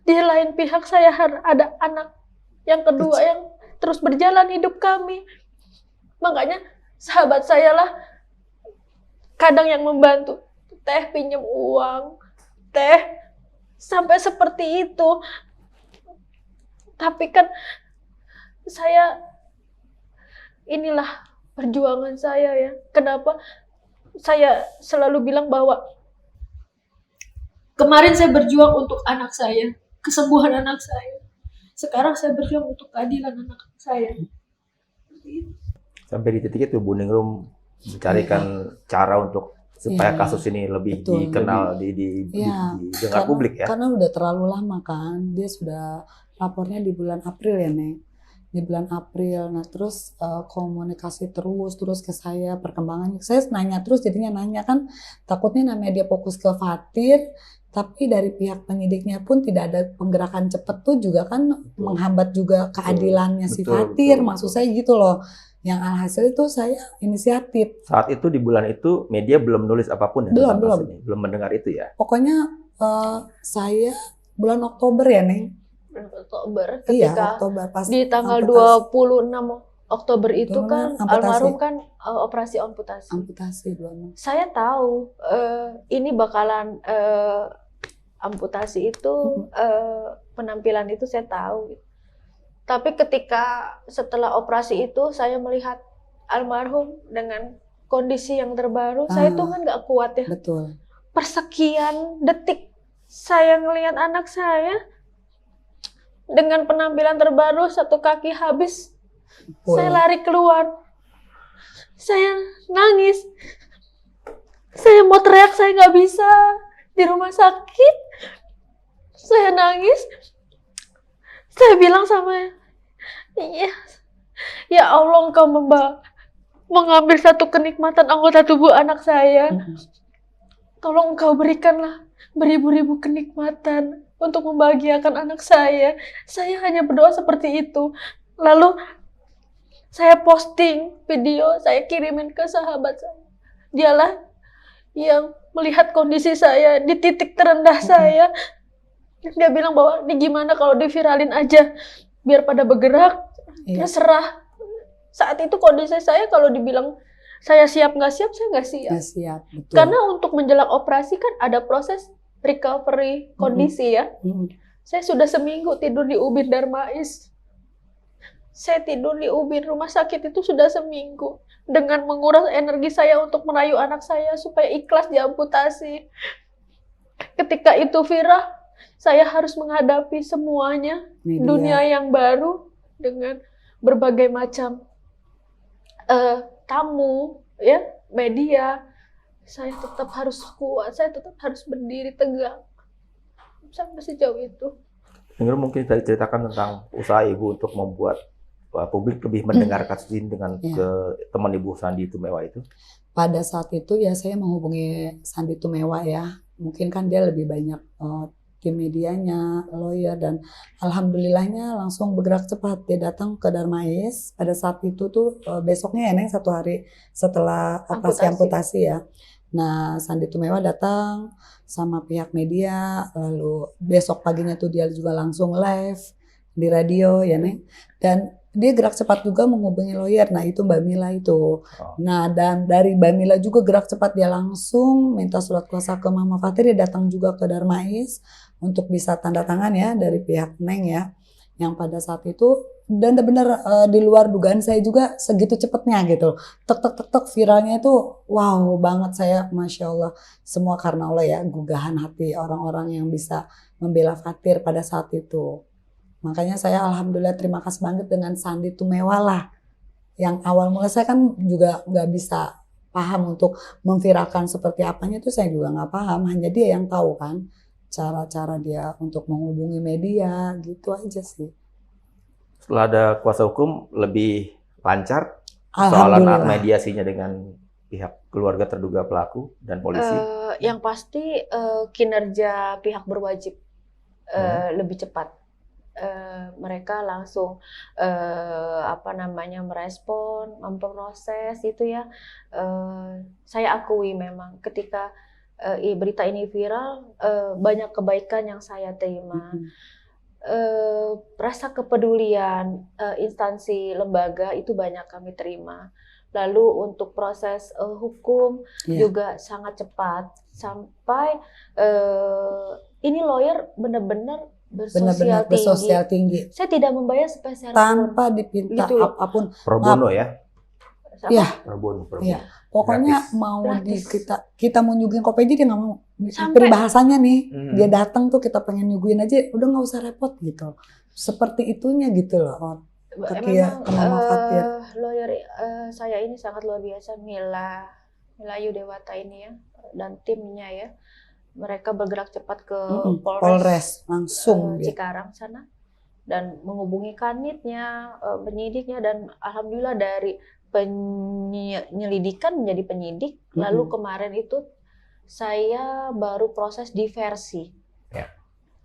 S3: Di lain pihak saya ada anak yang kedua yang terus berjalan hidup kami. Makanya sahabat saya lah kadang yang membantu, teh pinjam uang, teh sampai seperti itu. Tapi kan saya, inilah perjuangan saya ya. Kenapa saya selalu bilang bahwa kemarin saya berjuang untuk anak saya, kesembuhan anak saya. Sekarang saya berjuang untuk keadilan anak saya.
S5: Sampai di titik itu Bu Ningrum mencarikan cara untuk supaya kasus ini lebih dikenal, didengar publik ya.
S4: Karena udah terlalu lama kan, dia sudah lapornya di bulan April ya Neng. Di bulan April, nah terus komunikasi terus ke saya, perkembangannya. Saya nanya terus, jadinya nanya kan, takutnya namanya dia fokus ke Fatir, tapi dari pihak penyidiknya pun tidak ada penggerakan cepat tuh juga kan menghambat juga keadilannya si Fatir, maksud saya gitu loh. Yang alhasil itu saya inisiatif.
S5: Saat itu di bulan itu media belum nulis apapun ya? Belum mendengar itu ya?
S4: Pokoknya saya bulan Oktober ya Neng.
S3: Oktober ketika
S4: Oktober, pas
S3: di tanggal 26 Oktober itu kan almarhum kan operasi amputasi.
S4: Amputasi 26.
S3: Saya tahu ini bakalan amputasi itu penampilan itu saya tahu. Tapi ketika setelah operasi itu saya melihat almarhum dengan kondisi yang terbaru, saya tuh kan nggak kuat ya.
S4: Betul.
S3: Persekian detik saya ngelihat anak saya dengan penampilan terbaru, satu kaki habis, saya lari keluar. Saya nangis. Saya mau teriak, saya nggak bisa. Di rumah sakit, saya nangis. Saya bilang sama ya Allah, Engkau mengambil satu kenikmatan anggota tubuh anak saya. Tolong Engkau berikanlah beribu-ribu kenikmatan untuk membahagiakan anak saya. Saya hanya berdoa seperti itu. Lalu saya posting video, saya kirimin ke sahabat saya. Dialah yang melihat kondisi saya di titik terendah saya. Dia bilang bahwa ini gimana kalau diviralin aja, biar pada bergerak, terserah. Saat itu kondisi saya kalau dibilang saya siap nggak siap, saya nggak siap.
S4: Nggak siap, betul.
S3: Karena untuk menjelang operasi kan ada proses recovery kondisi ya. Saya sudah seminggu tidur di Ubin Darmais. Saya tidur di Ubin rumah sakit itu sudah seminggu. Dengan menguras energi saya untuk merayu anak saya supaya ikhlas diamputasi. Ketika itu viral, saya harus menghadapi semuanya. Dunia yang baru dengan berbagai macam tamu, ya, media. Saya tetap harus kuat, saya tetap harus berdiri tegak. Sampai sejauh itu.
S5: Ningrum mungkin tadi ceritakan tentang usaha Ibu untuk membuat publik lebih mendengar kasus ini dengan ke teman Ibu Sandi Tumewa itu.
S4: Pada saat itu ya saya menghubungi Sandi Tumewa ya. Mungkin kan dia lebih banyak tim medianya, lawyer, dan alhamdulillahnya langsung bergerak cepat. Dia datang ke Darmais pada saat itu tuh besoknya ya Neng, 1 hari setelah operasi amputasi ya. Nah, Sandi Tumewa datang sama pihak media, lalu besok paginya tuh dia juga langsung live di radio ya Neng. Dan dia gerak cepat juga menghubungi lawyer, nah itu Mbak Mila itu. Nah, dan dari Mbak Mila juga gerak cepat, dia langsung minta surat kuasa ke Mama Fatir, dia datang juga ke Darmais untuk bisa tanda tangan ya dari pihak Neng ya, yang pada saat itu, dan benar di luar dugaan saya juga segitu cepatnya gitu, tek viralnya itu wow banget saya, Masya Allah, semua karena Allah ya, gugahan hati orang-orang yang bisa membela Fatir pada saat itu. Makanya saya alhamdulillah terima kasih banget dengan Sandi Tumewa lah, yang awal mula saya kan juga nggak bisa paham untuk memviralkan seperti apanya, itu saya juga nggak paham, hanya dia yang tahu kan cara-cara dia untuk menghubungi media, gitu aja sih.
S5: Setelah ada kuasa hukum lebih lancar soalan mediasinya dengan pihak keluarga terduga pelaku dan polisi?
S3: Yang pasti kinerja pihak berwajib lebih cepat. Mereka langsung merespon, memproses itu ya. Saya akui memang ketika berita ini viral, banyak kebaikan yang saya terima. Rasa kepedulian instansi lembaga itu banyak kami terima. Lalu untuk proses hukum juga sangat cepat, sampai ini lawyer benar-benar bersosial tinggi. Saya tidak membayar sepeser
S4: tanpa dipinta gitu apapun.
S5: Pro bono ya?
S4: Iya.
S5: Pro bono.
S4: Ya. Pokoknya gratis. Mau kita mau nyuguhin kopi aja dia nggak mau. Peribahasanya nih, dia datang tuh kita pengen nyuguhin aja, udah nggak usah repot gitu. Seperti itunya gitu loh.
S3: Memang lawyer saya ini sangat luar biasa, Mila Yudewata ini ya, dan timnya ya. Mereka bergerak cepat ke Polres
S4: langsung
S3: Cikarang sana dan menghubungi kanitnya, penyidiknya, dan alhamdulillah dari penyelidikan menjadi penyidik. Lalu kemarin itu saya baru proses diversi.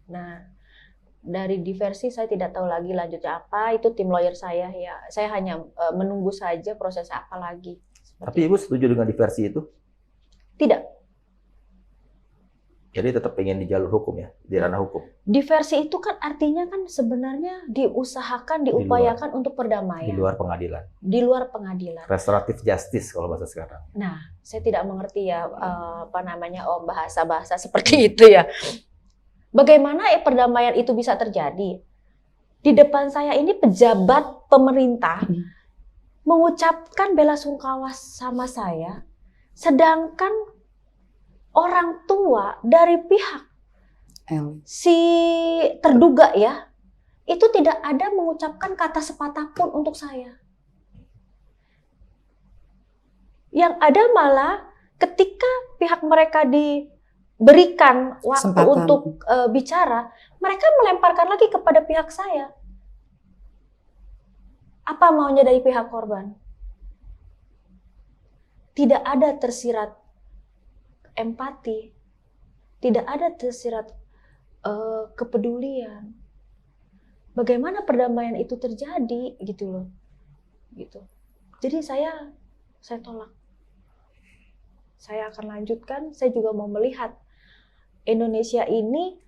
S3: Nah, dari diversi saya tidak tahu lagi lanjutnya apa, itu tim lawyer saya ya. Saya hanya menunggu saja proses apa lagi.
S5: Tapi Ibu setuju dengan diversi itu?
S3: Tidak.
S5: Jadi tetap pengen di jalur hukum ya, di ranah hukum.
S3: Diversi itu kan artinya kan sebenarnya diusahakan, diupayakan untuk perdamaian.
S5: Di luar pengadilan.
S3: Di luar pengadilan.
S5: Restoratif justice kalau bahasa sekarang.
S3: Nah, saya tidak mengerti ya bahasa-bahasa seperti itu ya. Bagaimana perdamaian itu bisa terjadi? Di depan saya ini pejabat pemerintah mengucapkan bela sungkawa sama saya, sedangkan orang tua dari pihak si terduga ya, itu tidak ada mengucapkan kata sepatah pun untuk saya. Yang ada malah ketika pihak mereka diberikan waktu untuk bicara, mereka melemparkan lagi kepada pihak saya. Apa maunya dari pihak korban? Tidak ada tersirat empati, tidak ada tersirat kepedulian. Bagaimana perdamaian itu terjadi gitu loh, gitu. Jadi saya tolak. Saya akan lanjutkan. Saya juga mau melihat Indonesia ini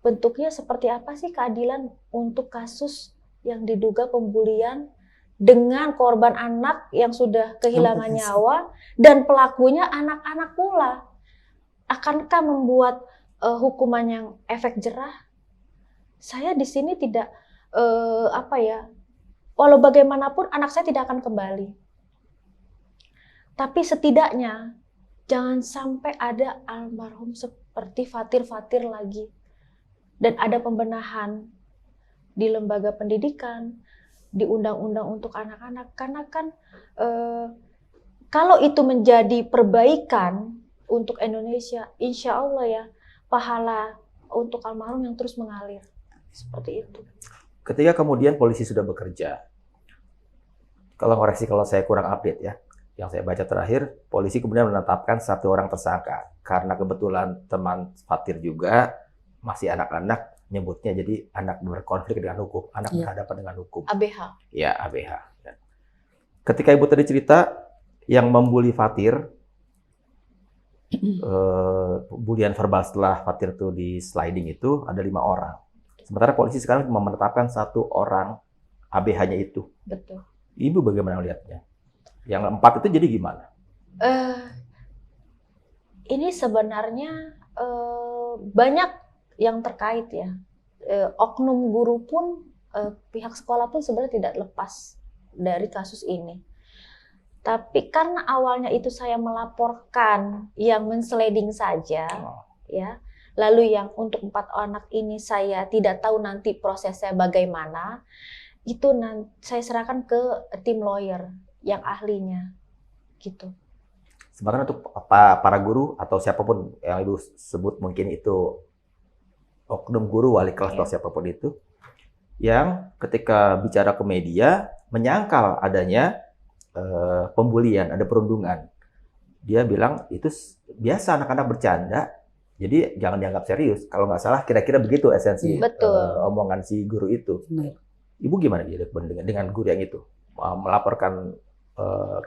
S3: bentuknya seperti apa sih keadilan untuk kasus yang diduga pembulian dengan korban anak yang sudah kehilangan nyawa dan pelakunya anak-anak pula. Akankah membuat hukuman yang efek jerah? Saya di sini tidak walau bagaimanapun anak saya tidak akan kembali. Tapi setidaknya jangan sampai ada almarhum seperti Fatir lagi. Dan ada pembenahan di lembaga pendidikan, di undang-undang untuk anak-anak. Karena kan kalau itu menjadi perbaikan untuk Indonesia, insya Allah ya, pahala untuk almarhum yang terus mengalir. Seperti itu.
S5: Ketika kemudian polisi sudah bekerja, kalau saya kurang update ya, yang saya baca terakhir, polisi kemudian menetapkan 1 orang tersangka. Karena kebetulan teman Fatir juga, masih anak-anak nyebutnya jadi anak berkonflik dengan hukum, anak
S4: Iya.
S5: berhadapan dengan hukum.
S3: ABH.
S5: Ya, ABH. Ketika ibu tadi cerita yang membuli Fatir, bulian verbal setelah Fatir tuh di sliding itu ada 5 orang. Sementara polisi sekarang cuma menetapkan 1 orang ABH-nya itu.
S3: Betul.
S5: Ibu bagaimana melihatnya? Yang 4 itu jadi gimana?
S3: Ini sebenarnya banyak yang terkait ya. Oknum guru pun, pihak sekolah pun sebenarnya tidak lepas dari kasus ini. Tapi karena awalnya itu saya melaporkan yang mensleading saja, ya. Lalu yang untuk 4 anak ini saya tidak tahu nanti prosesnya bagaimana. Itu saya serahkan ke tim lawyer yang ahlinya, gitu.
S5: Sementara untuk para guru atau siapapun yang ibu sebut mungkin itu oknum guru, wali kelas atau siapapun itu, yang ketika bicara ke media menyangkal adanya pembulian, ada perundungan. Dia bilang itu biasa anak-anak bercanda, jadi jangan dianggap serius. Kalau nggak salah kira-kira begitu esensi omongan si guru itu.
S4: Benar.
S5: Ibu gimana dia dengan guru yang itu? Melaporkan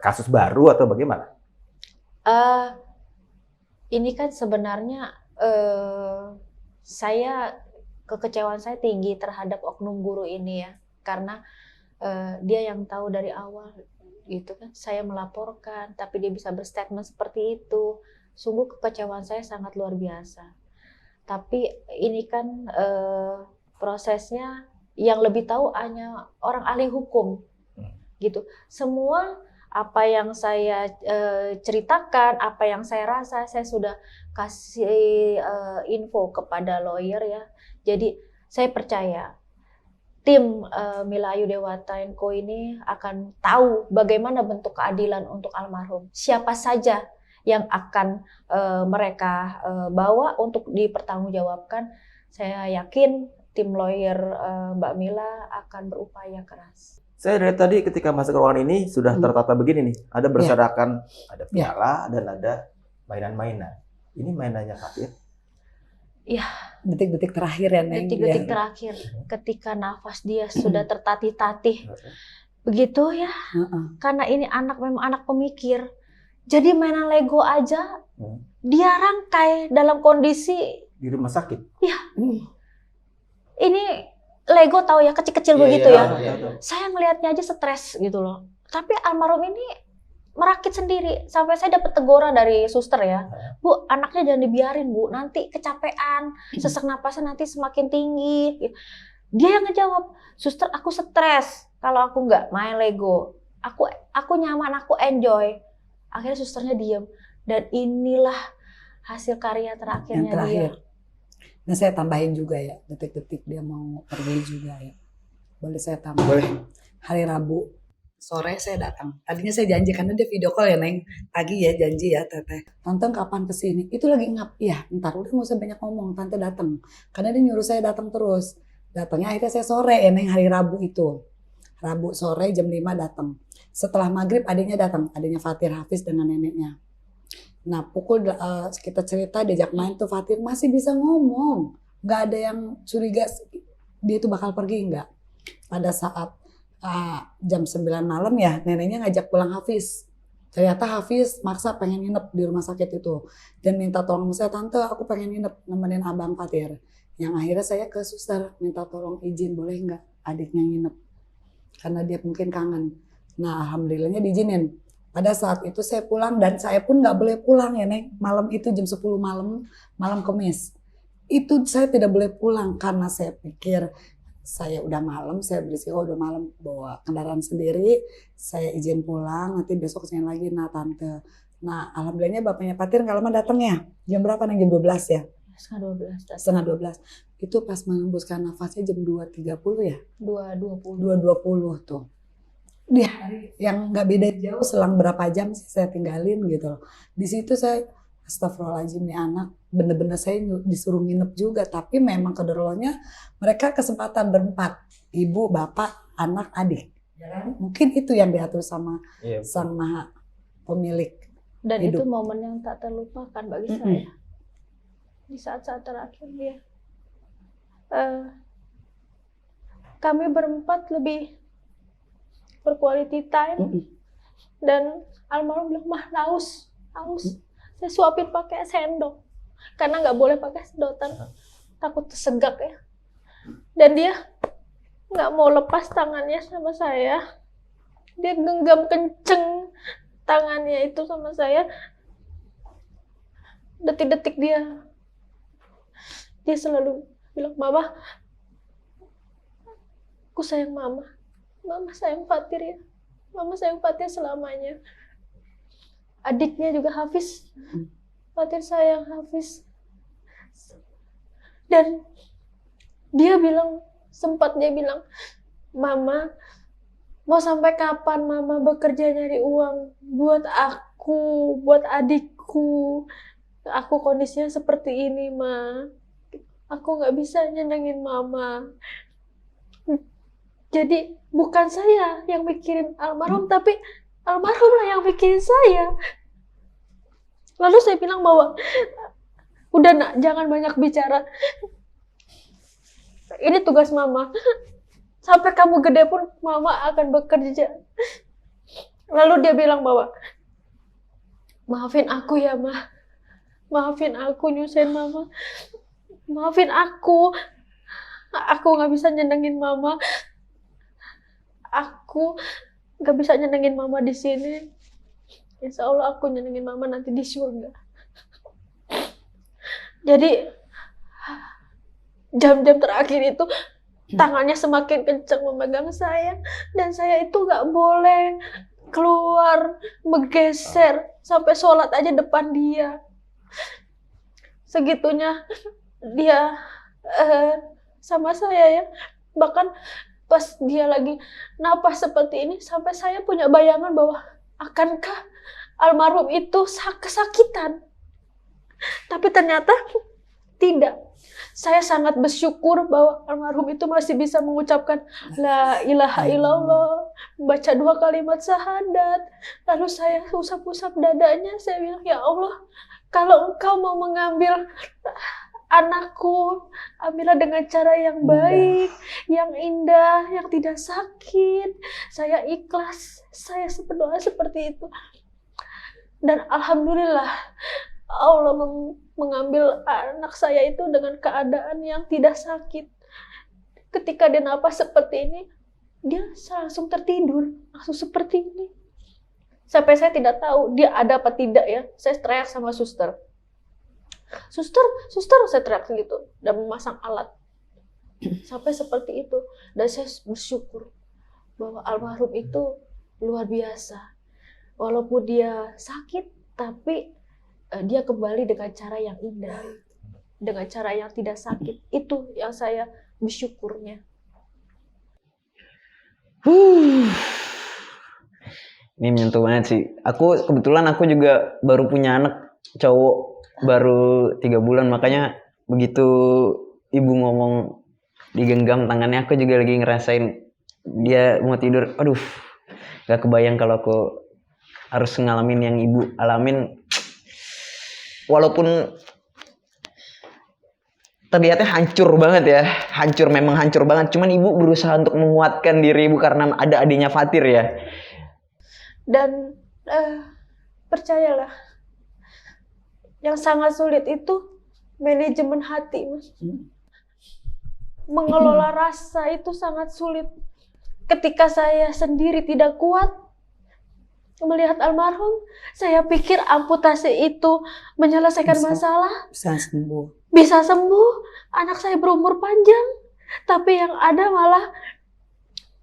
S5: kasus baru atau bagaimana?
S3: Ini kan sebenarnya kekecewaan saya tinggi terhadap oknum guru ini ya, karena dia yang tahu dari awal gitu kan. Saya melaporkan, tapi dia bisa berstatement seperti itu. Sungguh kekecewaan saya sangat luar biasa. Tapi ini kan prosesnya yang lebih tahu hanya orang ahli hukum, gitu. Semua apa yang saya ceritakan, apa yang saya rasa, saya sudah kasih info kepada lawyer ya. Jadi saya percaya tim Mila Ayu Dewata & Co ini akan tahu bagaimana bentuk keadilan untuk almarhum. Siapa saja yang akan mereka bawa untuk dipertanggungjawabkan. Saya yakin tim lawyer Mbak Mila akan berupaya keras.
S5: Saya dari tadi ketika masuk ke ruangan ini sudah tertata begini nih. Ada berserakan, ada piala, dan ada mainan-mainan. Ini mainannya Fatir?
S3: Iya.
S4: Detik-detik terakhir ya, Neng.
S3: Detik-detik terakhir. Ketika nafas dia sudah tertatih-tatih. Begitu ya. Karena ini memang anak pemikir. Jadi mainan Lego aja dia rangkai dalam kondisi
S5: di rumah sakit.
S3: Iya. Ini Lego tahu ya, kecil-kecil begitu ya. Saya melihatnya aja stres gitu loh. Tapi almarhum ini merakit sendiri. Sampai saya dapat teguran dari suster ya. Bu, anaknya jangan dibiarin Bu, nanti kecapean, sesak napasnya nanti semakin tinggi. Dia yang ngejawab, suster aku stres kalau aku nggak main Lego. Aku nyaman, aku enjoy. Akhirnya susternya diem. Dan inilah hasil karya terakhirnya dia.
S4: Nah saya tambahin juga ya, detik-detik dia mau pergi juga ya. Boleh saya tambah?
S5: Boleh.
S4: Hari Rabu sore saya datang. Tadinya saya janji karena dia video call ya Neng. Pagi ya janji ya Teteh. Tante kapan kesini? Itu lagi ngap. Ya ntar udah nggak usah banyak ngomong. Tante datang. Karena dia nyuruh saya datang terus. Datangnya akhirnya saya sore ya Neng, hari Rabu itu. Rabu sore jam 5 datang. Setelah maghrib adiknya datang. Adiknya Fatir Hafiz dengan neneknya. Nah pukul kita cerita diajak main tuh Fatir masih bisa ngomong. Nggak ada yang curiga dia tuh bakal pergi, nggak. Pada saat jam 9 malam ya neneknya ngajak pulang Hafiz. Ternyata Hafiz maksa pengen nginep di rumah sakit itu. Dan minta tolong saya, Tante aku pengen nginep nemenin abang Fatir. Yang akhirnya saya ke suster minta tolong izin boleh nggak adiknya nginep. Karena dia mungkin kangen. Nah alhamdulillahnya diizinin. Pada saat itu saya pulang dan saya pun nggak boleh pulang ya Neng. Malam itu jam 10 malam Kamis. Itu saya tidak boleh pulang karena saya pikir saya udah malam, saya berisiko udah malam bawa kendaraan sendiri. Saya izin pulang, nanti besok kesini lagi nah Tante. Nah alhamdulillahnya bapaknya Fatir nggak lama datang ya. Jam berapa Neng? Jam 12 ya? Setengah 12. Itu pas mengembuskan nafasnya jam 2.30 ya? 2.20 tuh. Di hari yang nggak beda jauh selang berapa jam sih saya tinggalin gitu loh. Di situ saya astagfirullahaladzim nih anak bener-bener saya disuruh nginep juga tapi memang kedarulahnya mereka kesempatan berempat ibu bapak anak adik mungkin itu yang diatur sama sang maha pemilik
S3: dan
S4: hidup.
S3: Itu momen yang tak terlupakan bagi saya di saat-saat terakhir dia eh, kami berempat lebih berquality time. Dan almarhum bilang, mah haus. Saya suapin pakai sendok karena nggak boleh pakai sedotan, takut tersegak ya. Dan dia nggak mau lepas tangannya sama saya, dia genggam kenceng tangannya itu sama saya. Detik-detik dia selalu bilang, mama, aku sayang mama sayang Fatir ya, mama sayang Fatir selamanya. Adiknya juga Hafiz, Fatir sayang Hafiz. Dan sempat dia bilang, mama, mau sampai kapan mama bekerja nyari uang buat aku, buat adikku? Aku kondisinya seperti ini, ma. Aku nggak bisa nyenengin mama. Jadi bukan saya yang mikirin almarhum, tapi almarhum lah yang mikirin saya. Lalu saya bilang bahwa, udah nak, jangan banyak bicara. Ini tugas mama. Sampai kamu gede pun mama akan bekerja. Lalu dia bilang bahwa, maafin aku ya, ma. Maafin aku nyusahin mama. Maafin aku. Aku nggak bisa nyenengin mama. Aku nggak bisa nyenengin mama di sini. Insya Allah aku nyenengin mama nanti di surga. Jadi jam-jam terakhir itu tangannya semakin kencang memegang saya, dan saya itu nggak boleh keluar, bergeser sampai sholat aja depan dia. Segitunya dia sama saya ya. Bahkan pas dia lagi napas seperti ini, sampai saya punya bayangan bahwa akankah almarhum itu kesakitan. Tapi ternyata tidak. Saya sangat bersyukur bahwa almarhum itu masih bisa mengucapkan la ilaha illallah, membaca 2 kalimat syahadat. Lalu saya usap-usap dadanya, saya bilang, ya Allah, kalau engkau mau mengambil anakku, ambillah dengan cara yang baik, yang indah, yang tidak sakit. Saya ikhlas, saya berdoa seperti itu. Dan alhamdulillah, Allah mengambil anak saya itu dengan keadaan yang tidak sakit. Ketika dia napas seperti ini, dia langsung tertidur, langsung seperti ini. Sampai saya tidak tahu dia ada apa tidak ya. Saya teriak sama suster. Suster, saya teriak gitu. Dan memasang alat. Sampai seperti itu. Dan saya bersyukur bahwa almarhum itu luar biasa. Walaupun dia sakit, tapi dia kembali dengan cara yang indah, dengan cara yang tidak sakit. Itu yang saya bersyukurnya.
S2: Ini menyentuh banget sih. Kebetulan aku juga baru punya anak cowok, baru 3 bulan, makanya begitu ibu ngomong digenggam tangannya, aku juga lagi ngerasain dia mau tidur. Aduh, gak kebayang kalau aku harus ngalamin yang ibu alamin. Walaupun terlihatnya hancur banget ya, memang hancur banget. Cuman ibu berusaha untuk menguatkan diri ibu karena ada adiknya Fatir ya.
S3: Dan percayalah, yang sangat sulit itu manajemen hati, Mas. Mengelola rasa itu sangat sulit. Ketika saya sendiri tidak kuat melihat almarhum, saya pikir amputasi itu menyelesaikan masalah. Bisa sembuh, anak saya berumur panjang. Tapi yang ada malah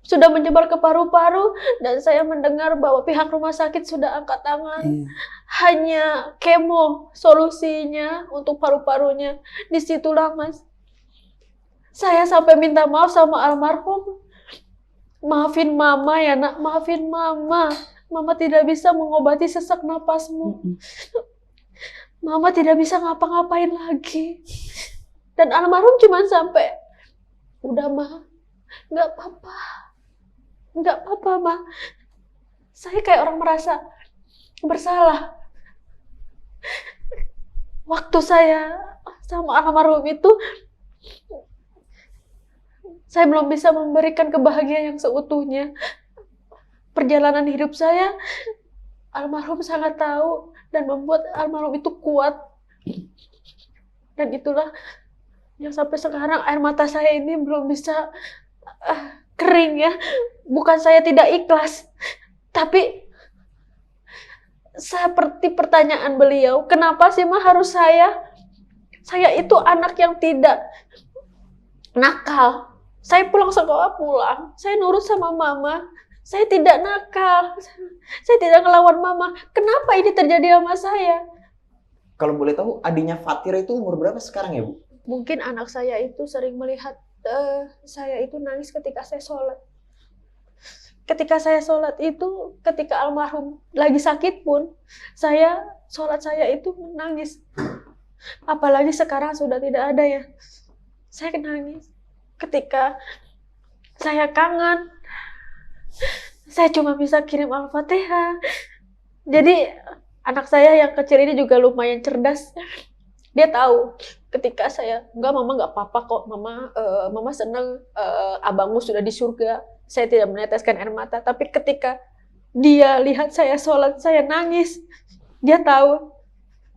S3: sudah menyebar ke paru-paru, dan saya mendengar bahwa pihak rumah sakit sudah angkat tangan. Hanya kemo solusinya untuk paru-parunya. Disitulah, Mas, saya sampai minta maaf sama almarhum. Maafin mama ya nak, maafin mama. Mama tidak bisa mengobati sesak napasmu. Mama tidak bisa ngapa-ngapain lagi. Dan almarhum cuma sampai, udah ma, nggak apa-apa. Nggak apa-apa, ma. Saya kayak orang merasa bersalah. Waktu saya sama almarhum itu, Saya belum bisa memberikan kebahagiaan yang seutuhnya. Perjalanan hidup saya, almarhum sangat tahu dan membuat almarhum itu kuat. Dan itulah yang sampai sekarang air mata saya ini belum bisa kering ya. Bukan saya tidak ikhlas, tapi seperti pertanyaan beliau, kenapa sih mah harus saya? Saya itu anak yang tidak nakal. Saya pulang sekolah pulang, saya nurut sama mama. Saya tidak nakal, saya tidak ngelawan mama. Kenapa ini terjadi sama saya?
S2: Kalau boleh tahu, adiknya Fatir itu umur berapa sekarang ya, Bu?
S3: Mungkin anak saya itu sering melihat saya itu nangis ketika saya sholat. Ketika saya sholat itu, ketika almarhum lagi sakit pun, sholat saya itu menangis. Apalagi sekarang sudah tidak ada ya. Saya nangis. Ketika saya kangen, saya cuma bisa kirim Al-Fatihah. Jadi anak saya yang kecil ini juga lumayan cerdas. Dia tahu ketika saya, enggak mama enggak apa-apa kok, mama senang abangmu sudah di surga. Saya tidak meneteskan air mata, tapi ketika dia lihat saya sholat, saya nangis. Dia tahu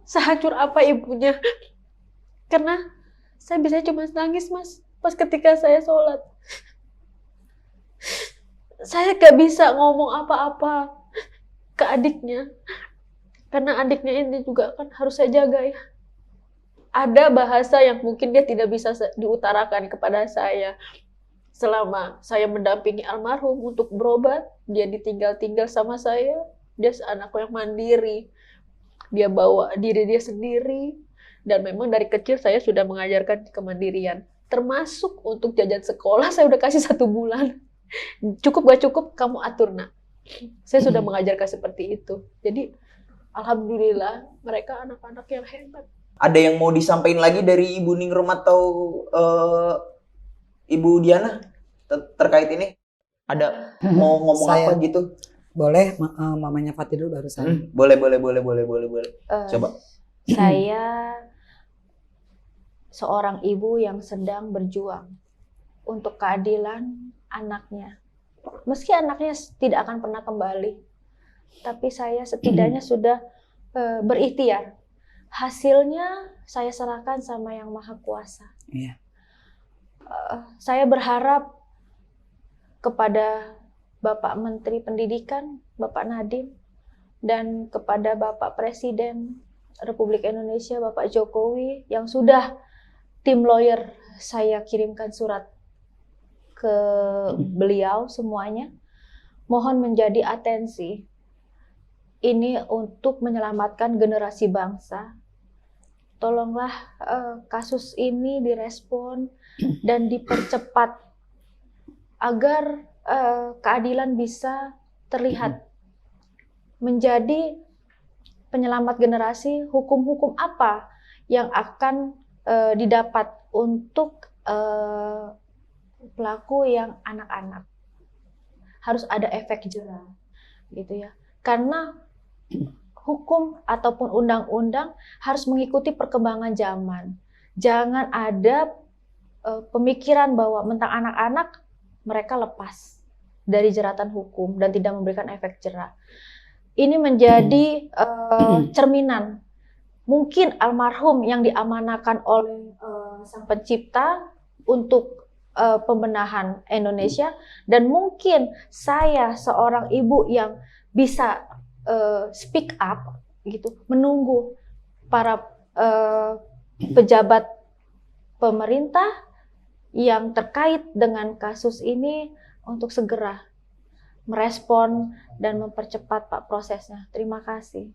S3: sehancur apa ibunya. Karena saya bisa cuma nangis, Mas, pas ketika saya sholat. Saya gak bisa ngomong apa-apa ke adiknya. Karena adiknya ini juga kan harus saya jaga ya. Ada bahasa yang mungkin dia tidak bisa diutarakan kepada saya. Selama saya mendampingi almarhum untuk berobat, dia ditinggal-tinggal sama saya. Dia anakku yang mandiri. Dia bawa diri dia sendiri. Dan memang dari kecil saya sudah mengajarkan kemandirian. Termasuk untuk jajan sekolah, saya udah kasih 1 bulan. Cukup gak cukup, kamu atur nak. Saya sudah mengajarkan seperti itu. Jadi, alhamdulillah, mereka anak-anak yang hebat.
S2: Ada yang mau disampaikan lagi dari Ibu Ningrum atau Ibu Diana terkait ini? Ada mau ngomong apa gitu?
S4: Boleh, mamanya Fatir dulu baru saya.
S2: Boleh. Coba.
S1: Saya seorang ibu yang sedang berjuang untuk keadilan anaknya. Meski anaknya tidak akan pernah kembali, tapi saya setidaknya sudah berikhtiar. Hasilnya saya serahkan sama Yang Maha Kuasa.
S4: Iya.
S1: Saya berharap kepada Bapak Menteri Pendidikan, Bapak Nadiem, dan kepada Bapak Presiden Republik Indonesia, Bapak Jokowi, yang sudah tim lawyer saya kirimkan surat ke beliau semuanya. Mohon menjadi atensi. Ini untuk menyelamatkan generasi bangsa. Tolonglah kasus ini direspon dan dipercepat agar keadilan bisa terlihat. Menjadi penyelamat generasi, hukum-hukum apa yang akan didapat untuk pelaku yang anak-anak. Harus ada efek jera, gitu ya. Karena hukum ataupun undang-undang harus mengikuti perkembangan zaman. Jangan ada pemikiran bahwa mentang anak-anak mereka lepas dari jeratan hukum dan tidak memberikan efek jera. Ini menjadi cerminan. Mungkin almarhum yang diamanakan oleh Sang Pencipta untuk pembenahan Indonesia, dan mungkin saya seorang ibu yang bisa speak up gitu, menunggu para pejabat pemerintah yang terkait dengan kasus ini untuk segera merespon dan mempercepat Pak prosesnya. Terima kasih.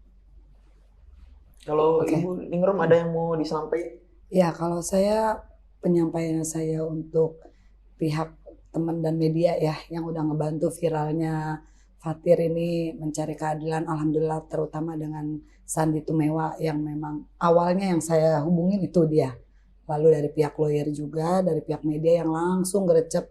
S2: Kalau Ibu Ningrum ada yang mau disampaikan?
S4: Ya, kalau saya, penyampaian saya untuk pihak teman dan media ya yang udah ngebantu viralnya Fatir ini mencari keadilan, alhamdulillah, terutama dengan Sandi Tumewa yang memang awalnya yang saya hubungin itu dia. Lalu dari pihak lawyer juga, dari pihak media yang langsung gercep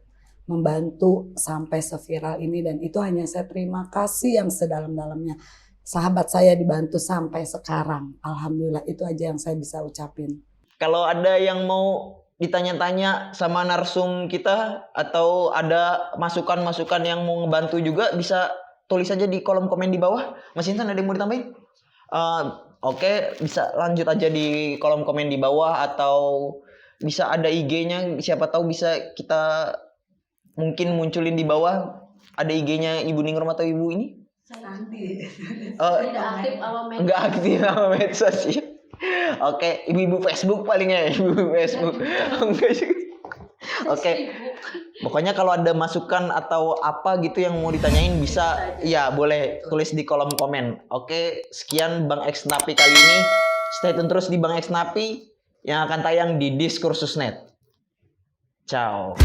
S4: membantu sampai seviral ini, dan itu hanya saya terima kasih yang sedalam-dalamnya. Sahabat saya dibantu sampai sekarang, alhamdulillah, itu aja yang saya bisa ucapin.
S2: Kalau ada yang mau ditanya-tanya sama narsum kita atau ada masukan-masukan yang mau ngebantu juga, bisa tulis aja di kolom komen di bawah. Mas Insan ada yang mau ditambahin? Oke, bisa lanjut aja di kolom komen di bawah atau bisa ada IG-nya, siapa tahu bisa kita mungkin munculin di bawah. Ada IG-nya Ibu Ningrum atau Ibu ini?
S3: Tidak aktif sama medsos.
S2: Enggak aktif sama medsos ya. Oke, ibu-ibu Facebook palingnya, ibu Facebook. Enggak sih. Oke. Pokoknya kalau ada masukan atau apa gitu yang mau ditanyain bisa ya boleh tulis di kolom komen. Oke, sekian Bang X Napi kali ini. Stay tune terus di Bang X Napi yang akan tayang di Diskursusnet. Ciao.